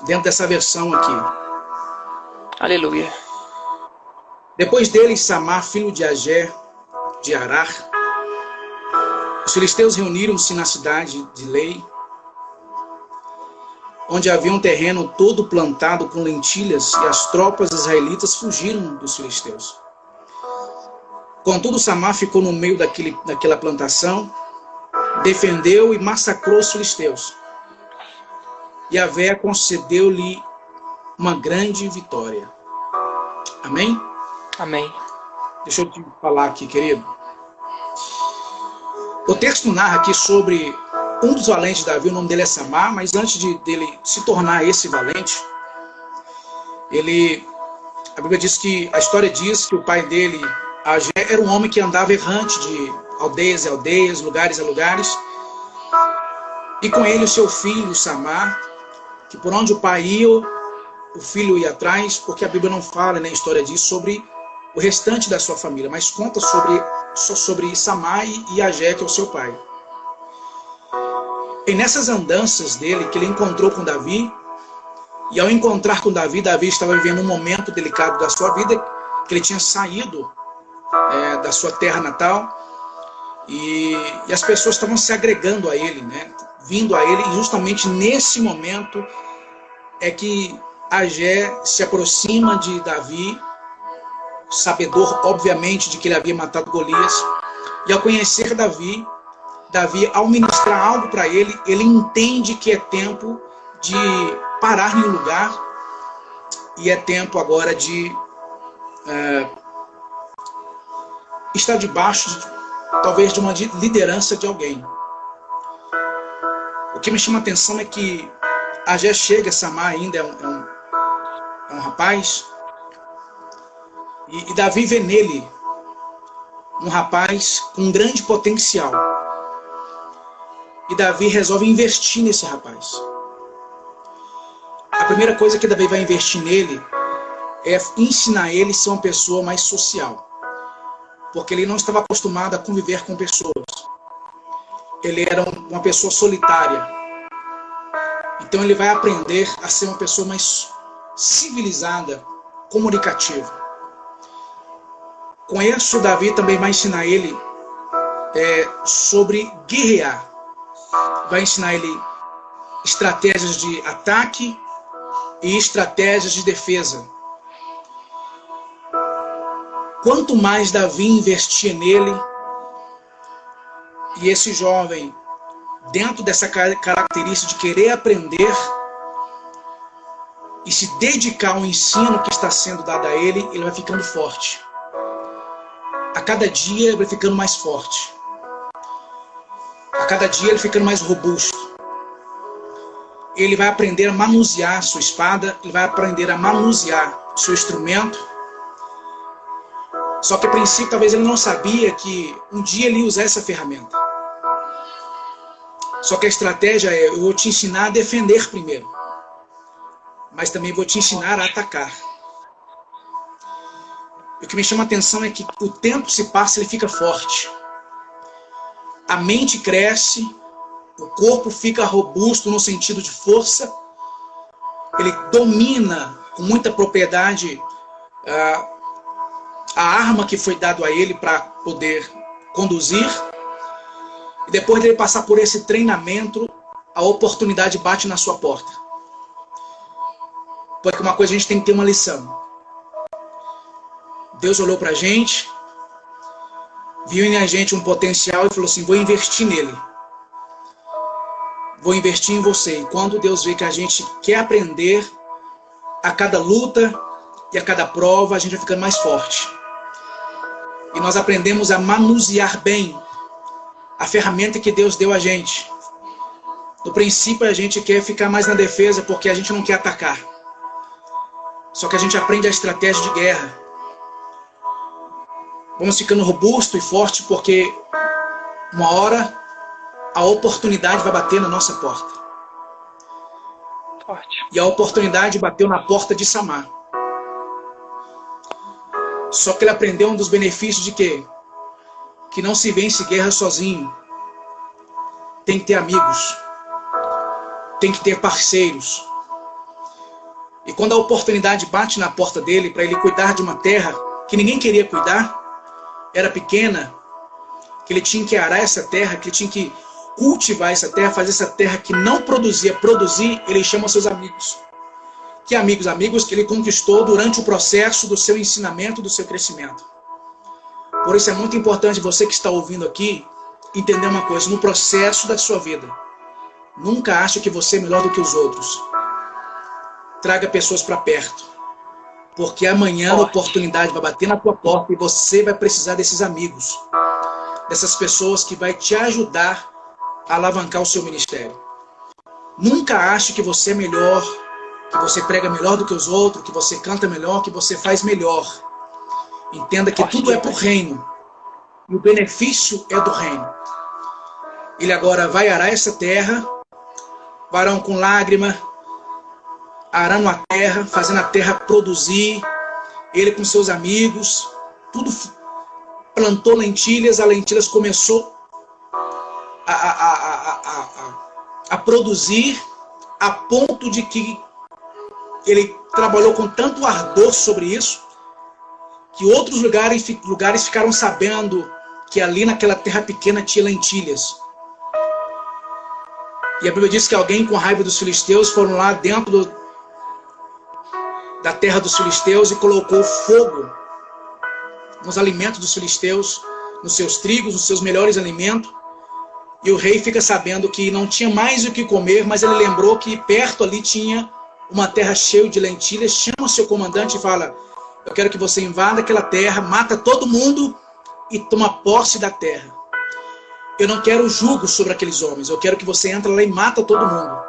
dentro dessa versão aqui. Aleluia. Depois dele, Samar, filho de Agé, de Arar, os filisteus reuniram-se na cidade de Lei, onde havia um terreno todo plantado com lentilhas, e as tropas israelitas fugiram dos filisteus. Contudo, Samar ficou no meio daquela plantação, defendeu e massacrou os filisteus. E Yahvé concedeu-lhe uma grande vitória. Amém? Amém. Deixa eu te falar aqui, querido. O texto narra aqui sobre um dos valentes de Davi, o nome dele é Samar, mas antes dele se tornar esse valente, a Bíblia diz que, a história diz que o pai dele Agé era um homem que andava errante de aldeias em aldeias, lugares a lugares, e com ele o seu filho, Samar, que por onde o pai ia, o filho ia atrás, porque a Bíblia não fala, nem história disso, sobre o restante da sua família, mas conta só sobre Samar e Agé, que é o seu pai. E nessas andanças dele, que ele encontrou com Davi, e ao encontrar com Davi, Davi estava vivendo um momento delicado da sua vida, que ele tinha saído da sua terra natal, e as pessoas estavam se agregando a ele, né? Vindo a ele, e justamente nesse momento é que Agé se aproxima de Davi, sabedor, obviamente, de que ele havia matado Golias, e ao conhecer Davi, ao ministrar algo para ele, ele entende que é tempo de parar em um lugar, e é tempo agora de estar debaixo, talvez, de uma liderança de alguém. O que me chama a atenção é que Agé chega, Samar ainda é um rapaz, e Davi vê nele um rapaz com grande potencial. E Davi resolve investir nesse rapaz. A primeira coisa que Davi vai investir nele é ensinar ele a ser uma pessoa mais social. Porque ele não estava acostumado a conviver com pessoas. Ele era uma pessoa solitária. Então ele vai aprender a ser uma pessoa mais civilizada, comunicativa. Com isso, Davi também vai ensinar ele sobre guerrear. Vai ensinar ele estratégias de ataque e estratégias de defesa. Quanto mais Davi investia nele, e esse jovem, dentro dessa característica de querer aprender e se dedicar ao ensino que está sendo dado a ele, ele vai ficando forte. A cada dia ele vai ficando mais forte. A cada dia ele ficando mais robusto. Ele vai aprender a manusear a sua espada, ele vai aprender a manusear o seu instrumento. Só que a princípio talvez ele não sabia que um dia ele ia usar essa ferramenta. Só que a estratégia é: eu vou te ensinar a defender primeiro, mas também vou te ensinar a atacar. O que me chama a atenção é que o tempo se passa e ele fica forte. A mente cresce, o corpo fica robusto no sentido de força, ele domina com muita propriedade a arma que foi dado a ele para poder conduzir. E depois de ele passar por esse treinamento, a oportunidade bate na sua porta. Porque uma coisa a gente tem que ter uma lição. Deus olhou para a gente, viu em a gente um potencial e falou assim: vou investir nele. Vou investir em você. E quando Deus vê que a gente quer aprender, a cada luta e a cada prova, a gente vai ficando mais forte. E nós aprendemos a manusear bem a ferramenta que Deus deu a gente. No princípio, a gente quer ficar mais na defesa porque a gente não quer atacar. Só que a gente aprende a estratégia de guerra. Vamos ficando robusto e forte porque uma hora a oportunidade vai bater na nossa porta. Forte. E a oportunidade bateu na porta de Samar. Só que ele aprendeu um dos benefícios de quê? Que não se vence guerra sozinho. Tem que ter amigos. Tem que ter parceiros. E quando a oportunidade bate na porta dele para ele cuidar de uma terra que ninguém queria cuidar, era pequena, que ele tinha que arar essa terra, que ele tinha que cultivar essa terra, fazer essa terra que não produzia, produzir, ele chama seus amigos. Que amigos? Amigos que ele conquistou durante o processo do seu ensinamento, do seu crescimento. Por isso é muito importante você que está ouvindo aqui entender uma coisa: no processo da sua vida, nunca ache que você é melhor do que os outros. Traga pessoas para perto, porque amanhã a oportunidade vai bater na tua porta e você vai precisar desses amigos, dessas pessoas que vai te ajudar a alavancar o seu ministério. Nunca ache que você é melhor, que você prega melhor do que os outros, que você canta melhor, que você faz melhor. Entenda que tudo é para o reino. E o benefício é do reino. Ele agora vai arar essa terra, varão com lágrima, arando a terra, fazendo a terra produzir. Ele com seus amigos, tudo plantou lentilhas, a lentilhas começou a produzir, a ponto de que ele trabalhou com tanto ardor sobre isso, que outros lugares ficaram sabendo que ali naquela terra pequena tinha lentilhas. E a Bíblia diz que alguém com raiva dos filisteus foram lá dentro da terra dos filisteus e colocou fogo nos alimentos dos filisteus, nos seus trigos, nos seus melhores alimentos. E o rei fica sabendo que não tinha mais o que comer, mas ele lembrou que perto ali tinha uma terra cheia de lentilhas. Chama o seu comandante e fala: eu quero que você invada aquela terra, mata todo mundo e toma posse da terra. Eu não quero julgo sobre aqueles homens, eu quero que você entre lá e mata todo mundo.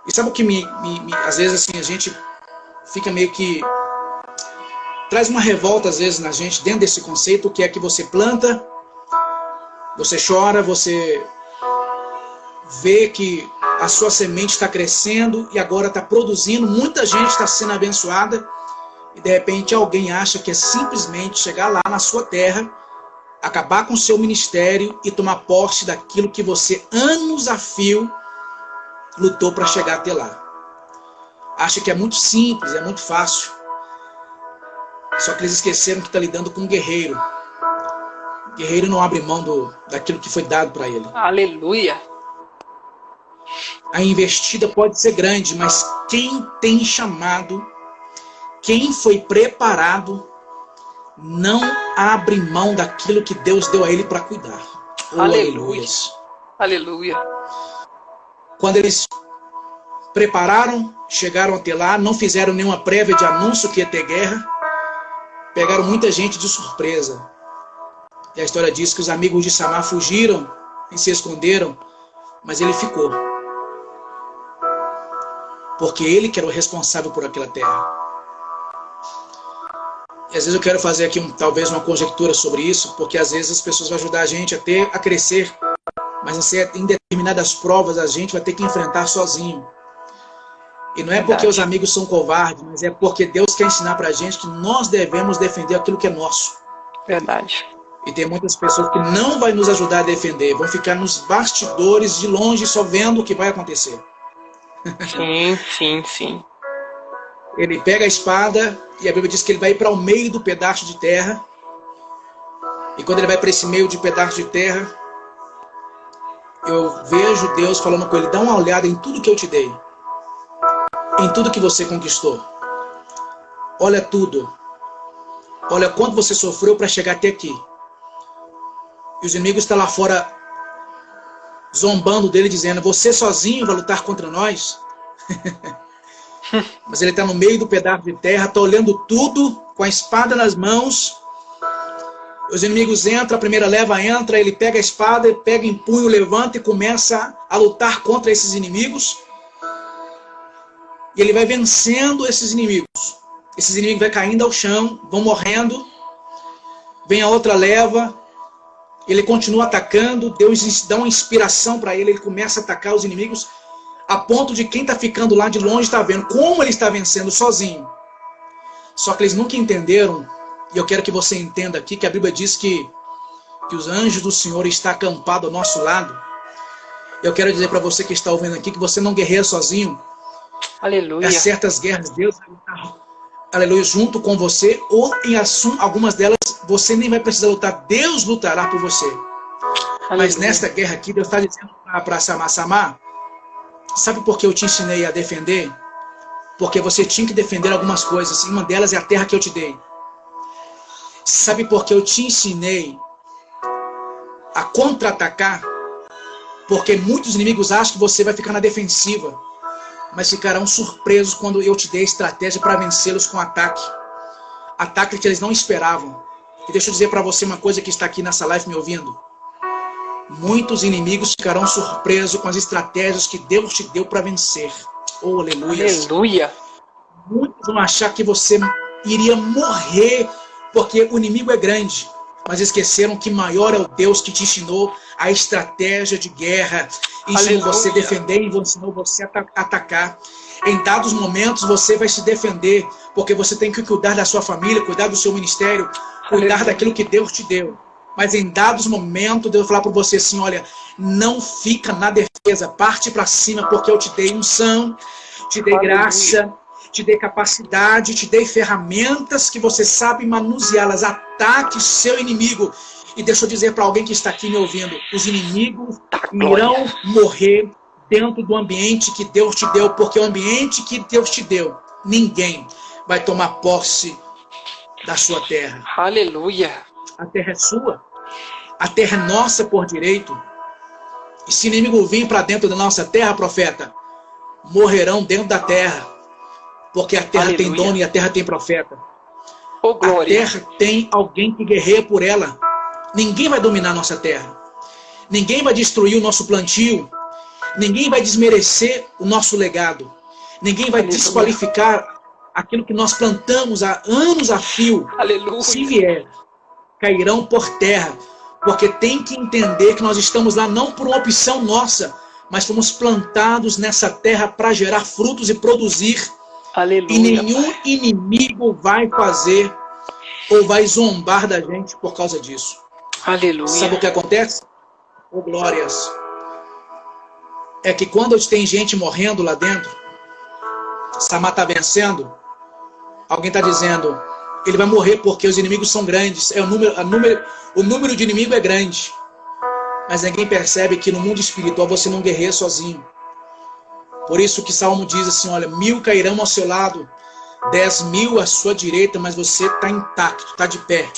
E sabe o que às vezes assim, a gente fica meio que... traz uma revolta às vezes na gente, dentro desse conceito, que é que você planta, você chora, você vê que a sua semente está crescendo e agora está produzindo, muita gente está sendo abençoada, e de repente alguém acha que é simplesmente chegar lá na sua terra, acabar com o seu ministério e tomar posse daquilo que você, anos a fio, lutou para chegar até lá. Acha que é muito simples, é muito fácil. Só que eles esqueceram que está lidando com um guerreiro. O guerreiro não abre mão daquilo que foi dado para ele. Aleluia! A investida pode ser grande, mas quem tem chamado, quem foi preparado, não abre mão daquilo que Deus deu a ele para cuidar. Oh, aleluia! Aleluia! Quando eles prepararam, chegaram até lá, não fizeram nenhuma prévia de anúncio que ia ter guerra, pegaram muita gente de surpresa. E a história diz que os amigos de Samar fugiram e se esconderam, mas ele ficou. Porque ele que era o responsável por aquela terra. E às vezes eu quero fazer aqui talvez uma conjectura sobre isso, porque às vezes as pessoas vão ajudar a gente a crescer, mas em determinadas provas a gente vai ter que enfrentar sozinho. E não é porque os amigos são covardes, mas é porque Deus quer ensinar pra gente que nós devemos defender aquilo que é nosso. Verdade. E tem muitas pessoas que não vão nos ajudar a defender, vão ficar nos bastidores de longe só vendo o que vai acontecer. Sim, sim, sim. Ele pega a espada e a Bíblia diz que ele vai para o meio do pedaço de terra. E quando ele vai para esse meio de pedaço de terra, eu vejo Deus falando com ele: dá uma olhada em tudo que eu te dei, em tudo que você conquistou. Olha tudo. Olha quanto você sofreu para chegar até aqui. E os inimigos estão lá fora zombando dele, dizendo: você sozinho vai lutar contra nós? Mas ele está no meio do pedaço de terra, está olhando tudo, com a espada nas mãos. Os inimigos entram, a primeira leva entra, ele pega a espada, pega em punho, levanta e começa a lutar contra esses inimigos. E ele vai vencendo esses inimigos. Esses inimigos vão caindo ao chão, vão morrendo. Vem a outra leva. Ele continua atacando. Deus dá uma inspiração para ele. Ele começa a atacar os inimigos. A ponto de quem está ficando lá de longe está vendo como ele está vencendo sozinho. Só que eles nunca entenderam. E eu quero que você entenda aqui que a Bíblia diz que os anjos do Senhor estão acampados ao nosso lado. Eu quero dizer para você que está ouvindo aqui que você não guerreia sozinho. Aleluia. Em certas guerras, Deus vai lutar, aleluia, junto com você, ou em algumas delas você nem vai precisar lutar, Deus lutará por você. Aleluia. Mas nesta guerra aqui, Deus está dizendo para Samar, sabe por que eu te ensinei a defender? Porque você tinha que defender algumas coisas, uma delas é a terra que eu te dei. Sabe por que eu te ensinei a contra-atacar? Porque muitos inimigos acham que você vai ficar na defensiva, mas ficarão surpresos quando eu te dei a estratégia para vencê-los com ataque. Ataque que eles não esperavam. E deixa eu dizer para você uma coisa que está aqui nessa live me ouvindo. Muitos inimigos ficarão surpresos com as estratégias que Deus te deu para vencer. Oh, aleluia. Aleluia. Muitos vão achar que você iria morrer, porque o inimigo é grande. Mas esqueceram que maior é o Deus que te ensinou a estratégia de guerra, ensinou você a defender e ensinou você a atacar. Em dados momentos você vai se defender, porque você tem que cuidar da sua família, cuidar do seu ministério, cuidar daquilo que Deus te deu. Mas em dados momentos, Deus vai falar para você assim, olha, não fica na defesa, parte para cima, porque eu te dei unção, te dei graça, te dei capacidade, te dei ferramentas que você sabe manuseá-las. Ataque seu inimigo. E deixa eu dizer para alguém que está aqui me ouvindo, os inimigos irão morrer dentro do ambiente que Deus te deu, porque o ambiente que Deus te deu, ninguém vai tomar posse da sua terra. Aleluia. A terra é sua, a terra é nossa por direito. E se o inimigo vir para dentro da nossa terra, profeta, morrerão dentro da terra, porque a terra tem dono e a terra tem profeta. Oh, glória. A terra tem alguém que guerreia por ela. Ninguém vai dominar a nossa terra. Ninguém vai destruir o nosso plantio. Ninguém vai desmerecer o nosso legado. Ninguém vai desqualificar aquilo que nós plantamos há anos a fio. Aleluia. Se vier, cairão por terra. Porque tem que entender que nós estamos lá não por uma opção nossa, mas fomos plantados nessa terra para gerar frutos e produzir. Aleluia. E nenhum inimigo vai fazer ou vai zombar da gente por causa disso. Aleluia. Sabe o que acontece? Oh, glórias. É que quando tem gente morrendo lá dentro, Samá está vencendo, alguém está dizendo, ele vai morrer porque os inimigos são grandes, o número de inimigo é grande. Mas ninguém percebe que no mundo espiritual você não guerreia sozinho. Por isso que Salmo diz assim, olha, 1000 cairão ao seu lado, 10.000 à sua direita, mas você está intacto, está de pé.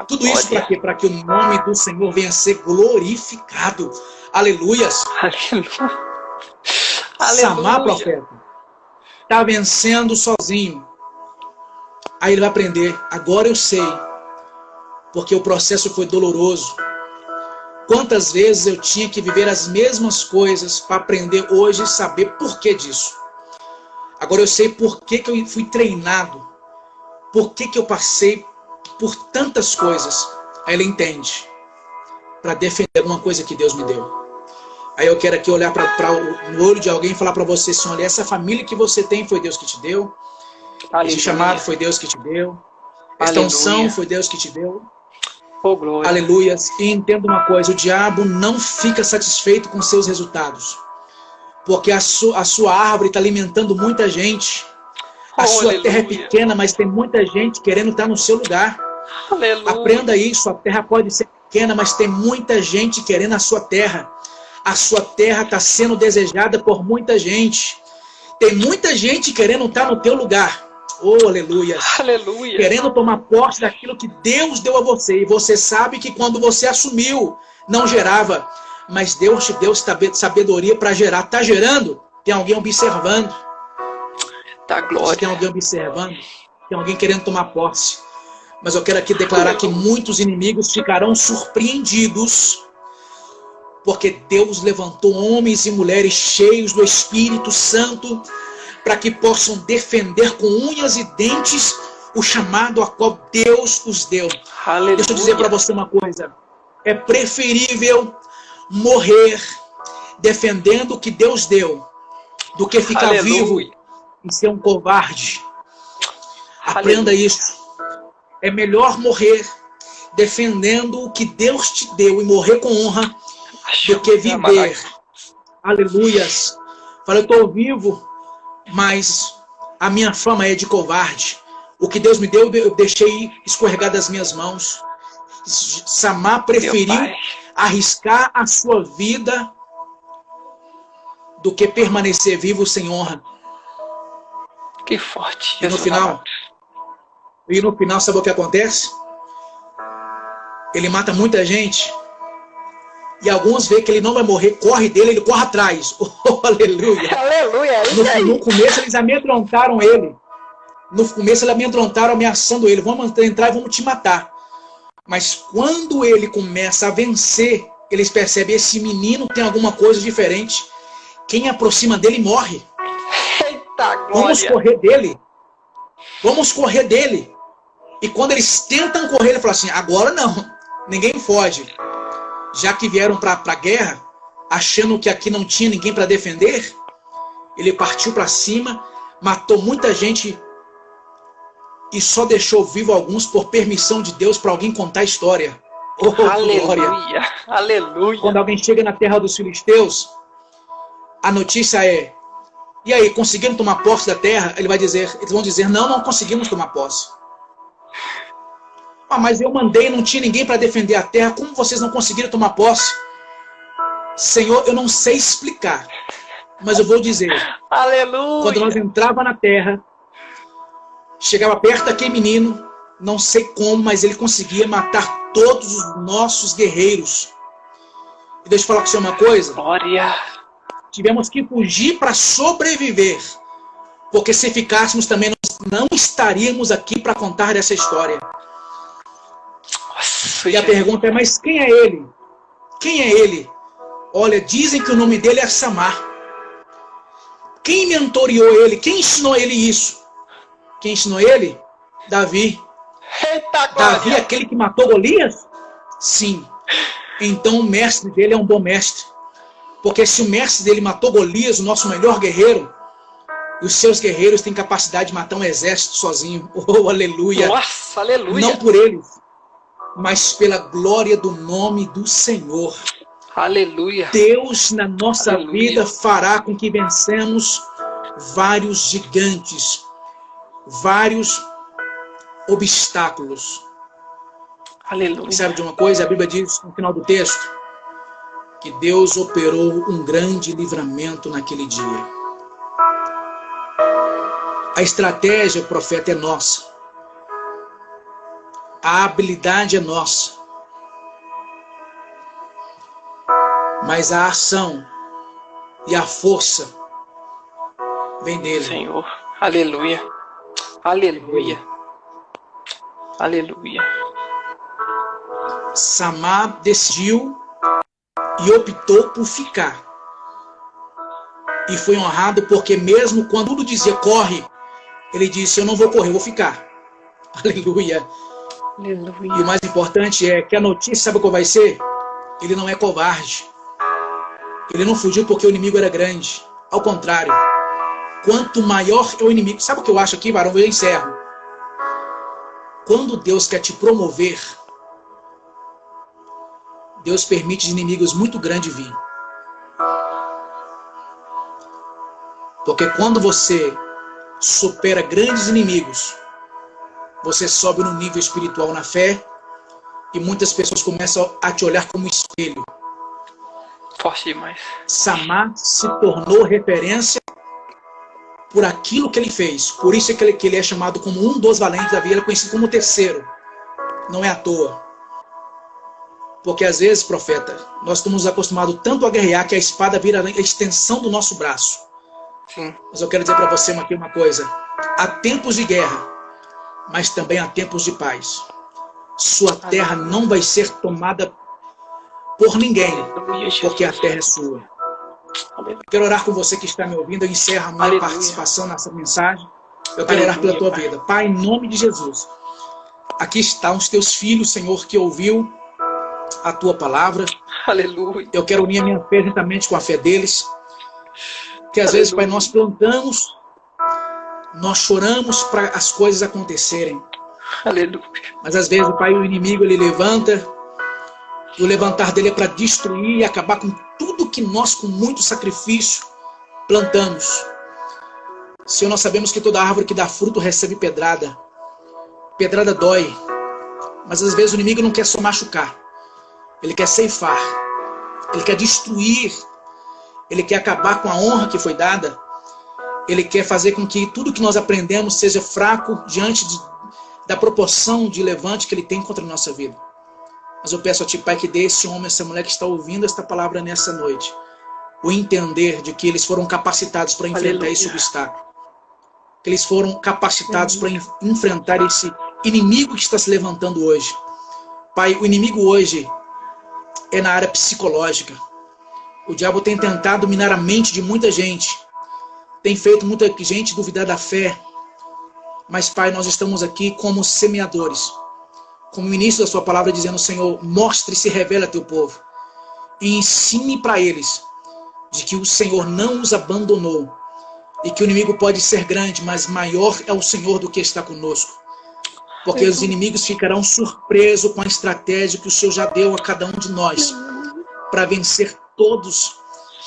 Tudo isso para quê? Para que o nome do Senhor venha a ser glorificado. Aleluias. Aleluia. Samá, profeta, está vencendo sozinho. Aí ele vai aprender. Agora eu sei, porque o processo foi doloroso. Quantas vezes eu tinha que viver as mesmas coisas para aprender hoje e saber por que disso. Agora eu sei por que eu fui treinado. Por que eu passei por tantas coisas. Aí ele entende. Para defender uma coisa que Deus me deu. Aí eu quero aqui olhar no olho de alguém e falar para você assim, olha, essa família que você tem foi Deus que te deu. Aleluia. Esse chamado foi Deus que te deu. Esta unção foi Deus que te deu. Oh, glória. Aleluia. E entenda uma coisa, o diabo não fica satisfeito com seus resultados. Porque a sua árvore está alimentando muita gente. A sua aleluia. Terra é pequena, mas tem muita gente querendo estar no seu lugar. Aleluia. Aprenda isso, a terra pode ser pequena, mas tem muita gente querendo a sua terra. A sua terra está sendo desejada por muita gente. Tem muita gente querendo estar no teu lugar. Oh, aleluia. Aleluia. Querendo tomar posse daquilo que Deus deu a você. E você sabe que quando você assumiu, não gerava. Mas Deus te deu sabedoria para gerar. Está gerando? Tem alguém observando. Tá glória. Tem alguém observando. Tem alguém querendo tomar posse. Mas eu quero aqui declarar que muitos inimigos ficarão surpreendidos. Porque Deus levantou homens e mulheres cheios do Espírito Santo para que possam defender com unhas e dentes o chamado a qual Deus os deu. Aleluia. Deixa eu dizer para você uma coisa. É preferível morrer defendendo o que Deus deu do que ficar vivo e ser um covarde. Aprenda isso. É melhor morrer defendendo o que Deus te deu e morrer com honra do que viver. Aleluias. Fala, eu estou vivo, mas a minha fama é de covarde. O que Deus me deu, eu deixei escorregar das minhas mãos. Samá preferiu arriscar a sua vida do que permanecer vivo sem honra. Que forte. E no final, sabe o que acontece? Ele mata muita gente. E alguns veem que ele não vai morrer, corre dele, ele corre atrás. Oh, aleluia. Aleluia. No começo eles amedrontaram ele. No começo eles amedrontaram ameaçando ele. Vamos entrar e vamos te matar. Mas quando ele começa a vencer, eles percebem, esse menino tem alguma coisa diferente. Quem aproxima dele morre. Eita, glória. Vamos correr dele. Vamos correr dele. E quando eles tentam correr, ele fala assim, agora não, ninguém foge. Já que vieram para a guerra, achando que aqui não tinha ninguém para defender, ele partiu para cima, matou muita gente e só deixou vivo alguns por permissão de Deus para alguém contar a história. Oh, Aleluia, glória! aleluia. Quando alguém chega na terra dos filisteus, a notícia é, e aí, conseguiram tomar posse da terra? Eles vão dizer, não conseguimos tomar posse. Ah, mas eu mandei, não tinha ninguém para defender a terra, como vocês não conseguiram tomar posse? Senhor, eu não sei explicar, mas eu vou dizer. Aleluia. Quando nós entrava na terra, chegava perto daquele menino, não sei como, mas ele conseguia matar todos os nossos guerreiros. E deixa eu falar com você uma coisa. Glória. Tivemos que fugir para sobreviver, porque se ficássemos também, nós não estaríamos aqui para contar dessa história. Nossa, e a pergunta é, mas quem é ele? Quem é ele? Olha, dizem que o nome dele é Samar. Quem mentoreou ele? Quem ensinou ele isso? Quem ensinou ele? Davi. Eita, Davi, aquele que matou Golias? Sim. Então o mestre dele é um bom mestre. Porque se o mestre dele matou Golias, o nosso melhor guerreiro, e os seus guerreiros têm capacidade de matar um exército sozinho. Oh, aleluia. Nossa, aleluia. Não por eles, mas pela glória do nome do Senhor. Aleluia. Deus na nossa Aleluia. vida fará com que vencemos vários gigantes, vários obstáculos. Aleluia. E sabe de uma coisa? A Bíblia diz no final do texto que Deus operou um grande livramento naquele dia. A estratégia, profeta, é nossa. A habilidade é nossa. Mas a ação e a força vem dele. Senhor, aleluia. Aleluia. Aleluia. Samar decidiu e optou por ficar. E foi honrado porque mesmo quando tudo dizia corre, ele disse, eu não vou correr, eu vou ficar. Aleluia. Aleluia. E o mais importante é que a notícia, sabe qual vai ser? Ele não é covarde. Ele não fugiu porque o inimigo era grande. Ao contrário, quanto maior é o inimigo... Sabe o que eu acho aqui, varão? Eu encerro. Quando Deus quer te promover, Deus permite inimigos muito grandes vir. Porque quando você supera grandes inimigos, você sobe no nível espiritual na fé e muitas pessoas começam a te olhar como espelho. Forte demais. Samar se tornou referência por aquilo que ele fez. Por isso é que ele é chamado como um dos valentes da vida. Ele é conhecido como o terceiro. Não é à toa. Porque às vezes, profeta, nós estamos acostumados tanto a guerrear que a espada vira a extensão do nosso braço. Sim. Mas eu quero dizer para você aqui uma coisa. Há tempos de guerra, mas também há tempos de paz. Sua terra não vai ser tomada por ninguém, porque a terra é sua. Quero orar com você que está me ouvindo. Eu encerro a minha participação nessa mensagem. Eu quero orar pela tua vida. Pai, em nome de Jesus, aqui estão os teus filhos, Senhor, que ouviu a tua palavra. Aleluia. Eu quero unir a minha fé juntamente com a fé deles. Que às vezes, Pai, nós plantamos, nós choramos para as coisas acontecerem. Aleluia. Mas às vezes, Pai, o inimigo ele levanta. E o levantar dele é para destruir e acabar com tudo que nós, com muito sacrifício, plantamos. Senhor, nós sabemos que toda árvore que dá fruto recebe pedrada. Pedrada dói. Mas às vezes o inimigo não quer só machucar. Ele quer ceifar. Ele quer destruir. Ele quer acabar com a honra que foi dada. Ele quer fazer com que tudo que nós aprendemos seja fraco diante da proporção de levante que ele tem contra a nossa vida. Mas eu peço a Ti, Pai, que dê esse homem, essa mulher que está ouvindo esta palavra nessa noite, o entender de que eles foram capacitados para enfrentar esse obstáculo. Que eles foram capacitados para enfrentar esse inimigo que está se levantando hoje. Pai, o inimigo hoje é na área psicológica. O diabo tem tentado minar a mente de muita gente. Tem feito muita gente duvidar da fé. Mas, Pai, nós estamos aqui como semeadores, como ministro da sua palavra, dizendo: Senhor, mostre e se revela a teu povo e ensine para eles de que o Senhor não os abandonou e que o inimigo pode ser grande, mas maior é o Senhor do que está conosco. Porque os inimigos ficarão surpresos com a estratégia que o Senhor já deu a cada um de nós para vencer todos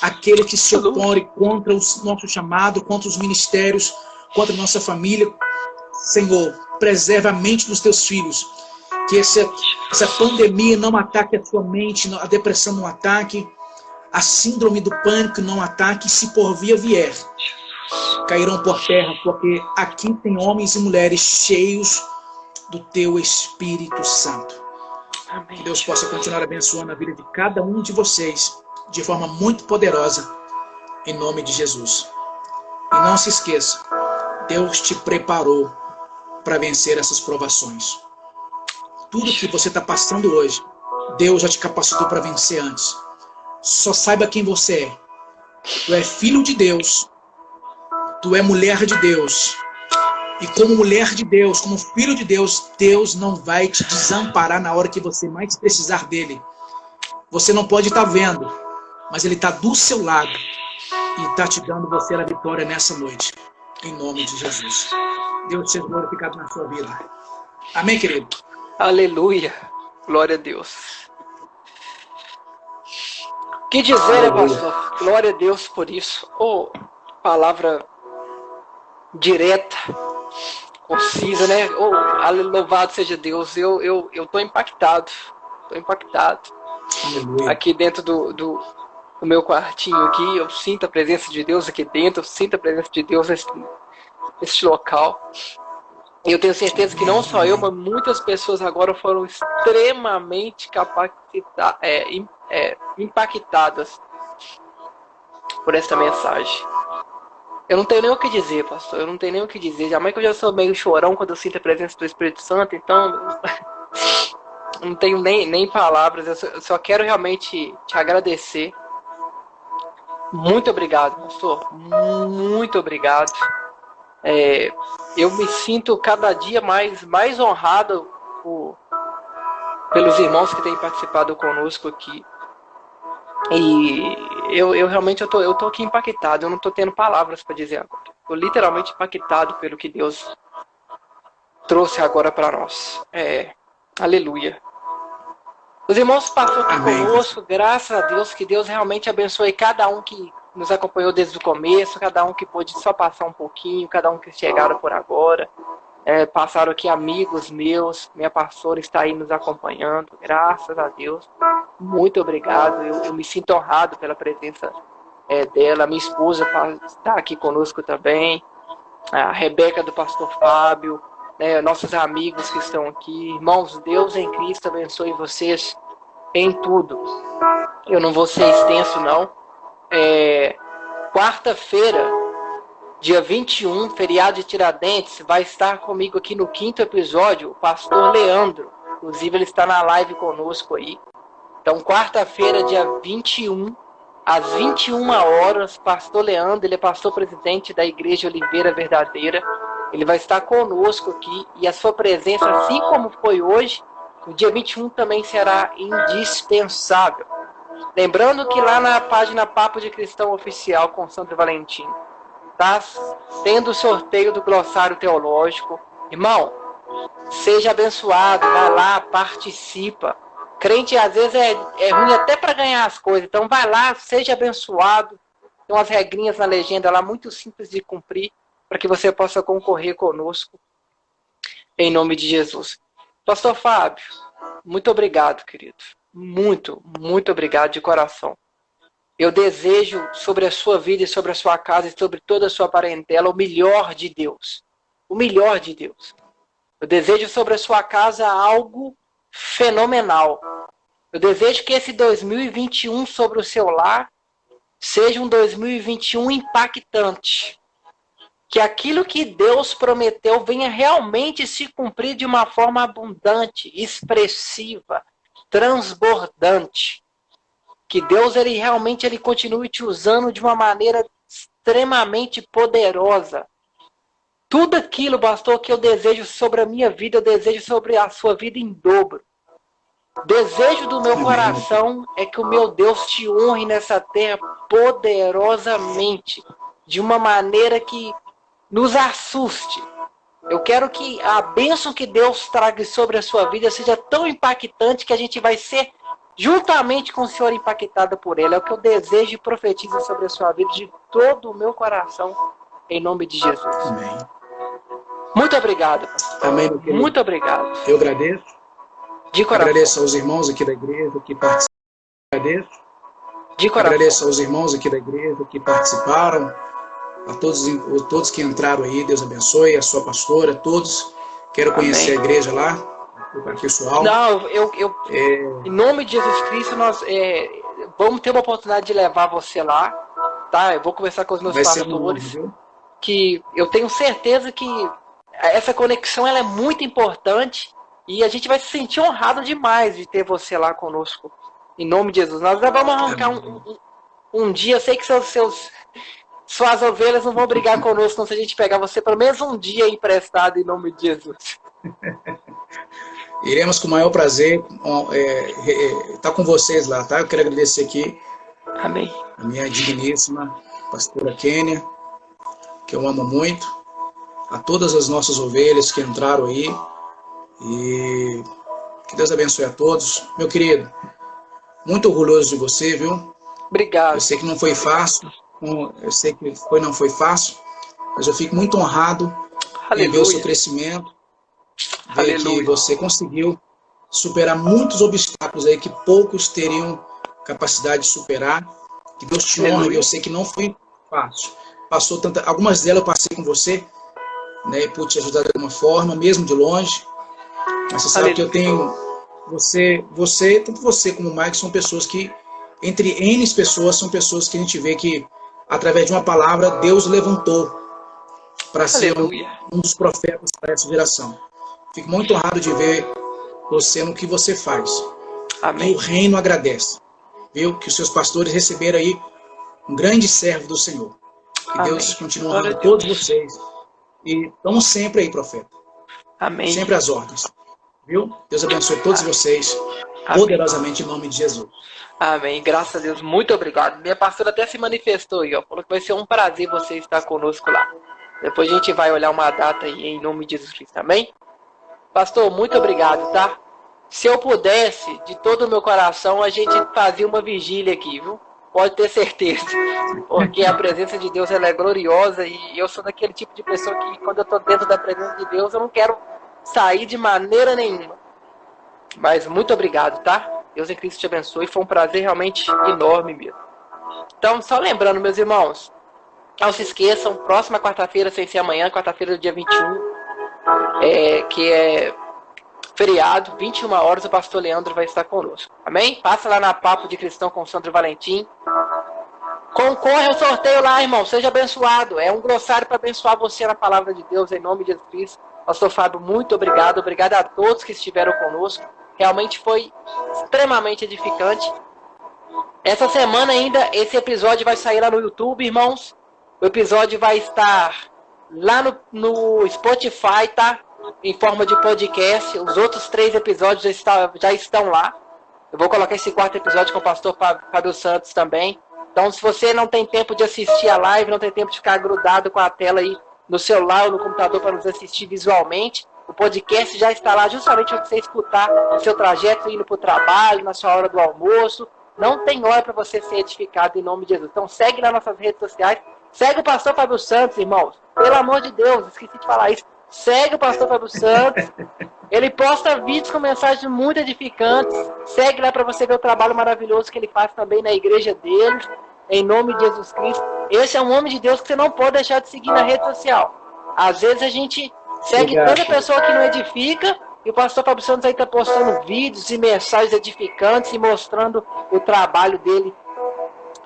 aqueles que se opõem contra o nosso chamado, contra os ministérios, contra a nossa família. Senhor, preserva a mente dos teus filhos, que essa pandemia não ataque a sua mente, a depressão não ataque, a síndrome do pânico não ataque, e se por via vier, cairão por terra, porque aqui tem homens e mulheres cheios do teu Espírito Santo. Amém. Que Deus possa continuar abençoando a vida de cada um de vocês de forma muito poderosa, em nome de Jesus. E não se esqueça, Deus te preparou para vencer essas provações. Tudo que você está passando hoje, Deus já te capacitou para vencer antes. Só saiba quem você é. Tu é filho de Deus. Tu é mulher de Deus. E como mulher de Deus, como filho de Deus, Deus não vai te desamparar na hora que você mais precisar dele. Você não pode estar vendo, mas ele está do seu lado e está te dando você a vitória nessa noite. Em nome de Jesus. Deus seja glorificado na sua vida. Amém, querido? Aleluia. Glória a Deus. O que dizer, né, pastor? Glória a Deus por isso. Oh, palavra direta, concisa, né? Oh, louvado seja Deus. Eu tô impactado. Tô impactado. Aleluia. Aqui dentro do meu quartinho aqui, eu sinto a presença de Deus aqui dentro, eu sinto a presença de Deus nesse local. E eu tenho certeza que não só eu, mas muitas pessoas agora foram extremamente impactadas por essa mensagem. Eu não tenho nem o que dizer, pastor. Eu não tenho nem o que dizer. Jamais que eu já sou meio chorão quando eu sinto a presença do Espírito Santo, então não tenho nem palavras. Eu só quero realmente te agradecer. Muito obrigado, pastor. Muito obrigado. Eu me sinto cada dia mais honrado pelos irmãos que têm participado conosco aqui. E eu realmente eu tô aqui impactado. Eu não tô tendo palavras para dizer agora. Tô literalmente impactado pelo que Deus trouxe agora para nós. Aleluia. Os irmãos passaram aqui conosco, graças a Deus, que Deus realmente abençoe cada um que nos acompanhou desde o começo, cada um que pôde só passar um pouquinho, cada um que chegaram por agora. Passaram aqui amigos meus, minha pastora está aí nos acompanhando, graças a Deus. Muito obrigado, eu me sinto honrado pela presença dela, minha esposa está aqui conosco também, a Rebeca do pastor Fábio, nossos amigos que estão aqui. Irmãos, Deus em Cristo abençoe vocês em tudo. Eu não vou ser extenso não. Quarta-feira, dia 21, feriado de Tiradentes, vai estar comigo aqui no 5º episódio o pastor Leandro. Inclusive ele está na live conosco aí. Então quarta-feira, dia 21, às 21 horas, pastor Leandro, ele é pastor presidente da Igreja Oliveira Verdadeira. Ele vai estar conosco aqui e a sua presença, assim como foi hoje, no dia 21 também será indispensável. Lembrando que lá na página Papo de Cristão Oficial com Sandro Valentim, está tendo o sorteio do glossário teológico. Irmão, seja abençoado, vai lá, participa. Crente às vezes é ruim até para ganhar as coisas, então vai lá, seja abençoado. Tem umas regrinhas na legenda lá muito simples de cumprir, para que você possa concorrer conosco, em nome de Jesus. Pastor Fábio, muito obrigado, querido. Muito, muito obrigado de coração. Eu desejo sobre a sua vida e sobre a sua casa e sobre toda a sua parentela o melhor de Deus. O melhor de Deus. Eu desejo sobre a sua casa algo fenomenal. Eu desejo que esse 2021 sobre o seu lar seja um 2021 impactante. Que aquilo que Deus prometeu venha realmente se cumprir de uma forma abundante, expressiva, transbordante. Que Deus ele continue te usando de uma maneira extremamente poderosa Tudo aquilo, pastor, que eu desejo sobre a minha vida, eu desejo sobre a sua vida em dobro. Desejo do meu coração é que o meu Deus te honre nessa terra poderosamente, de uma maneira que nos assuste. Eu quero que a bênção que Deus traga sobre a sua vida seja tão impactante que a gente vai ser, juntamente com o Senhor, impactado por Ele. É o que eu desejo e profetizo sobre a sua vida de todo o meu coração, em nome de Jesus. Amém. Muito obrigado, pastor. Amém, meu querido. Muito obrigado. Eu agradeço. De coração. Agradeço aos irmãos aqui da igreja que participaram. De coração. Agradeço aos irmãos aqui da igreja que participaram. A todos que entraram aí, Deus abençoe. A sua pastora, todos. Quero conhecer a igreja lá, o pessoal. Não, em nome de Jesus Cristo, nós vamos ter uma oportunidade de levar você lá, tá? Eu vou conversar com os meus pastores, que eu tenho certeza que essa conexão ela é muito importante e a gente vai se sentir honrado demais de ter você lá conosco. Em nome de Jesus. Nós vamos arrancar um dia, eu sei que suas ovelhas não vão brigar conosco se a gente pegar você pelo menos um dia emprestado em nome de Jesus. Iremos com o maior prazer estar com vocês lá, tá? Eu quero agradecer aqui Amém. A minha digníssima pastora Kênia, que eu amo muito, a todas as nossas ovelhas que entraram aí, e que Deus abençoe a todos. Meu querido, muito orgulhoso de você, viu? Obrigado. Eu sei que não foi fácil, não foi fácil, mas eu fico muito honrado em ver o seu crescimento, ver que você conseguiu superar muitos obstáculos aí que poucos teriam capacidade de superar. Que Deus te honre, eu sei que não foi fácil. Algumas delas eu passei com você, né, e pude te ajudar de alguma forma, mesmo de longe. Mas você sabe que eu tenho tanto você como o Mike são pessoas que, entre N pessoas, são pessoas que a gente vê que, através de uma palavra, Deus levantou para ser um dos profetas para essa geração. Fico muito honrado de ver você no que você faz. Amém. E o reino agradece. Viu? Que os seus pastores receberam aí um grande servo do Senhor. Que Amém. Deus continue honrando todos vocês. E estamos sempre aí, profeta. Amém. Sempre às ordens. Viu? Deus abençoe todos vocês. Poderosamente em nome de Jesus. Amém. Graças a Deus. Muito obrigado. Minha pastora até se manifestou aí, ó. Falou que vai ser um prazer você estar conosco lá. Depois a gente vai olhar uma data aí em nome de Jesus Cristo. Amém? Pastor, muito obrigado, tá? Se eu pudesse, de todo o meu coração, a gente fazia uma vigília aqui, viu? Pode ter certeza. Porque a presença de Deus ela é gloriosa e eu sou daquele tipo de pessoa que, quando eu estou dentro da presença de Deus, eu não quero sair de maneira nenhuma. Mas muito obrigado, tá? Deus em Cristo te abençoe. Foi um prazer realmente enorme mesmo. Então, só lembrando, meus irmãos, não se esqueçam, próxima quarta-feira, sem ser amanhã, quarta-feira do dia 21, que é feriado, 21 horas, o pastor Leandro vai estar conosco. Amém? Passa lá na Papo de Cristão com o Sandro Valentim. Concorre ao sorteio lá, irmão. Seja abençoado. É um glossário para abençoar você na palavra de Deus, em nome de Jesus Cristo. Pastor Fábio, muito obrigado. Obrigado a todos que estiveram conosco. Realmente foi extremamente edificante. Essa semana ainda, esse episódio vai sair lá no YouTube, irmãos. O episódio vai estar lá no Spotify, tá? Em forma de podcast. Os outros 3 episódios já estão lá. Eu vou colocar esse 4º episódio com o pastor Fábio Santos também. Então, se você não tem tempo de assistir a live, não tem tempo de ficar grudado com a tela aí no celular ou no computador para nos assistir visualmente, o podcast já está lá justamente para você escutar o seu trajeto indo para o trabalho, na sua hora do almoço. Não tem hora para você ser edificado em nome de Jesus. Então, segue nas nossas redes sociais. Segue o pastor Fábio Santos, irmãos. Pelo amor de Deus, esqueci de falar isso. Segue o pastor Fábio Santos. Ele posta vídeos com mensagens muito edificantes. Segue lá para você ver o trabalho maravilhoso que ele faz também na igreja dele. Em nome de Jesus Cristo. Esse é um homem de Deus que você não pode deixar de seguir na rede social. Às vezes a gente segue toda pessoa que não edifica. E o pastor Fábio Santos aí está postando vídeos e mensagens edificantes e mostrando o trabalho dele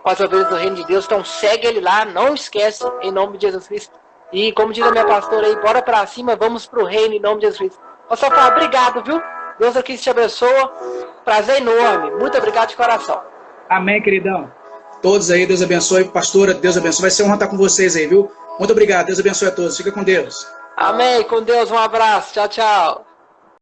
com as ovelhas do reino de Deus. Então segue ele lá. Não esquece, em nome de Jesus Cristo. E como diz a minha pastora aí, bora pra cima, vamos pro reino em nome de Jesus Cristo. Pastor Fábio, obrigado, viu? Deus aqui te abençoa. Prazer enorme. Muito obrigado de coração. Amém, queridão. Todos aí, Deus abençoe. Pastora, Deus abençoe. Vai ser uma honra estar com vocês aí, viu? Muito obrigado. Deus abençoe a todos. Fica com Deus. Amém. Com Deus, um abraço. Tchau, tchau.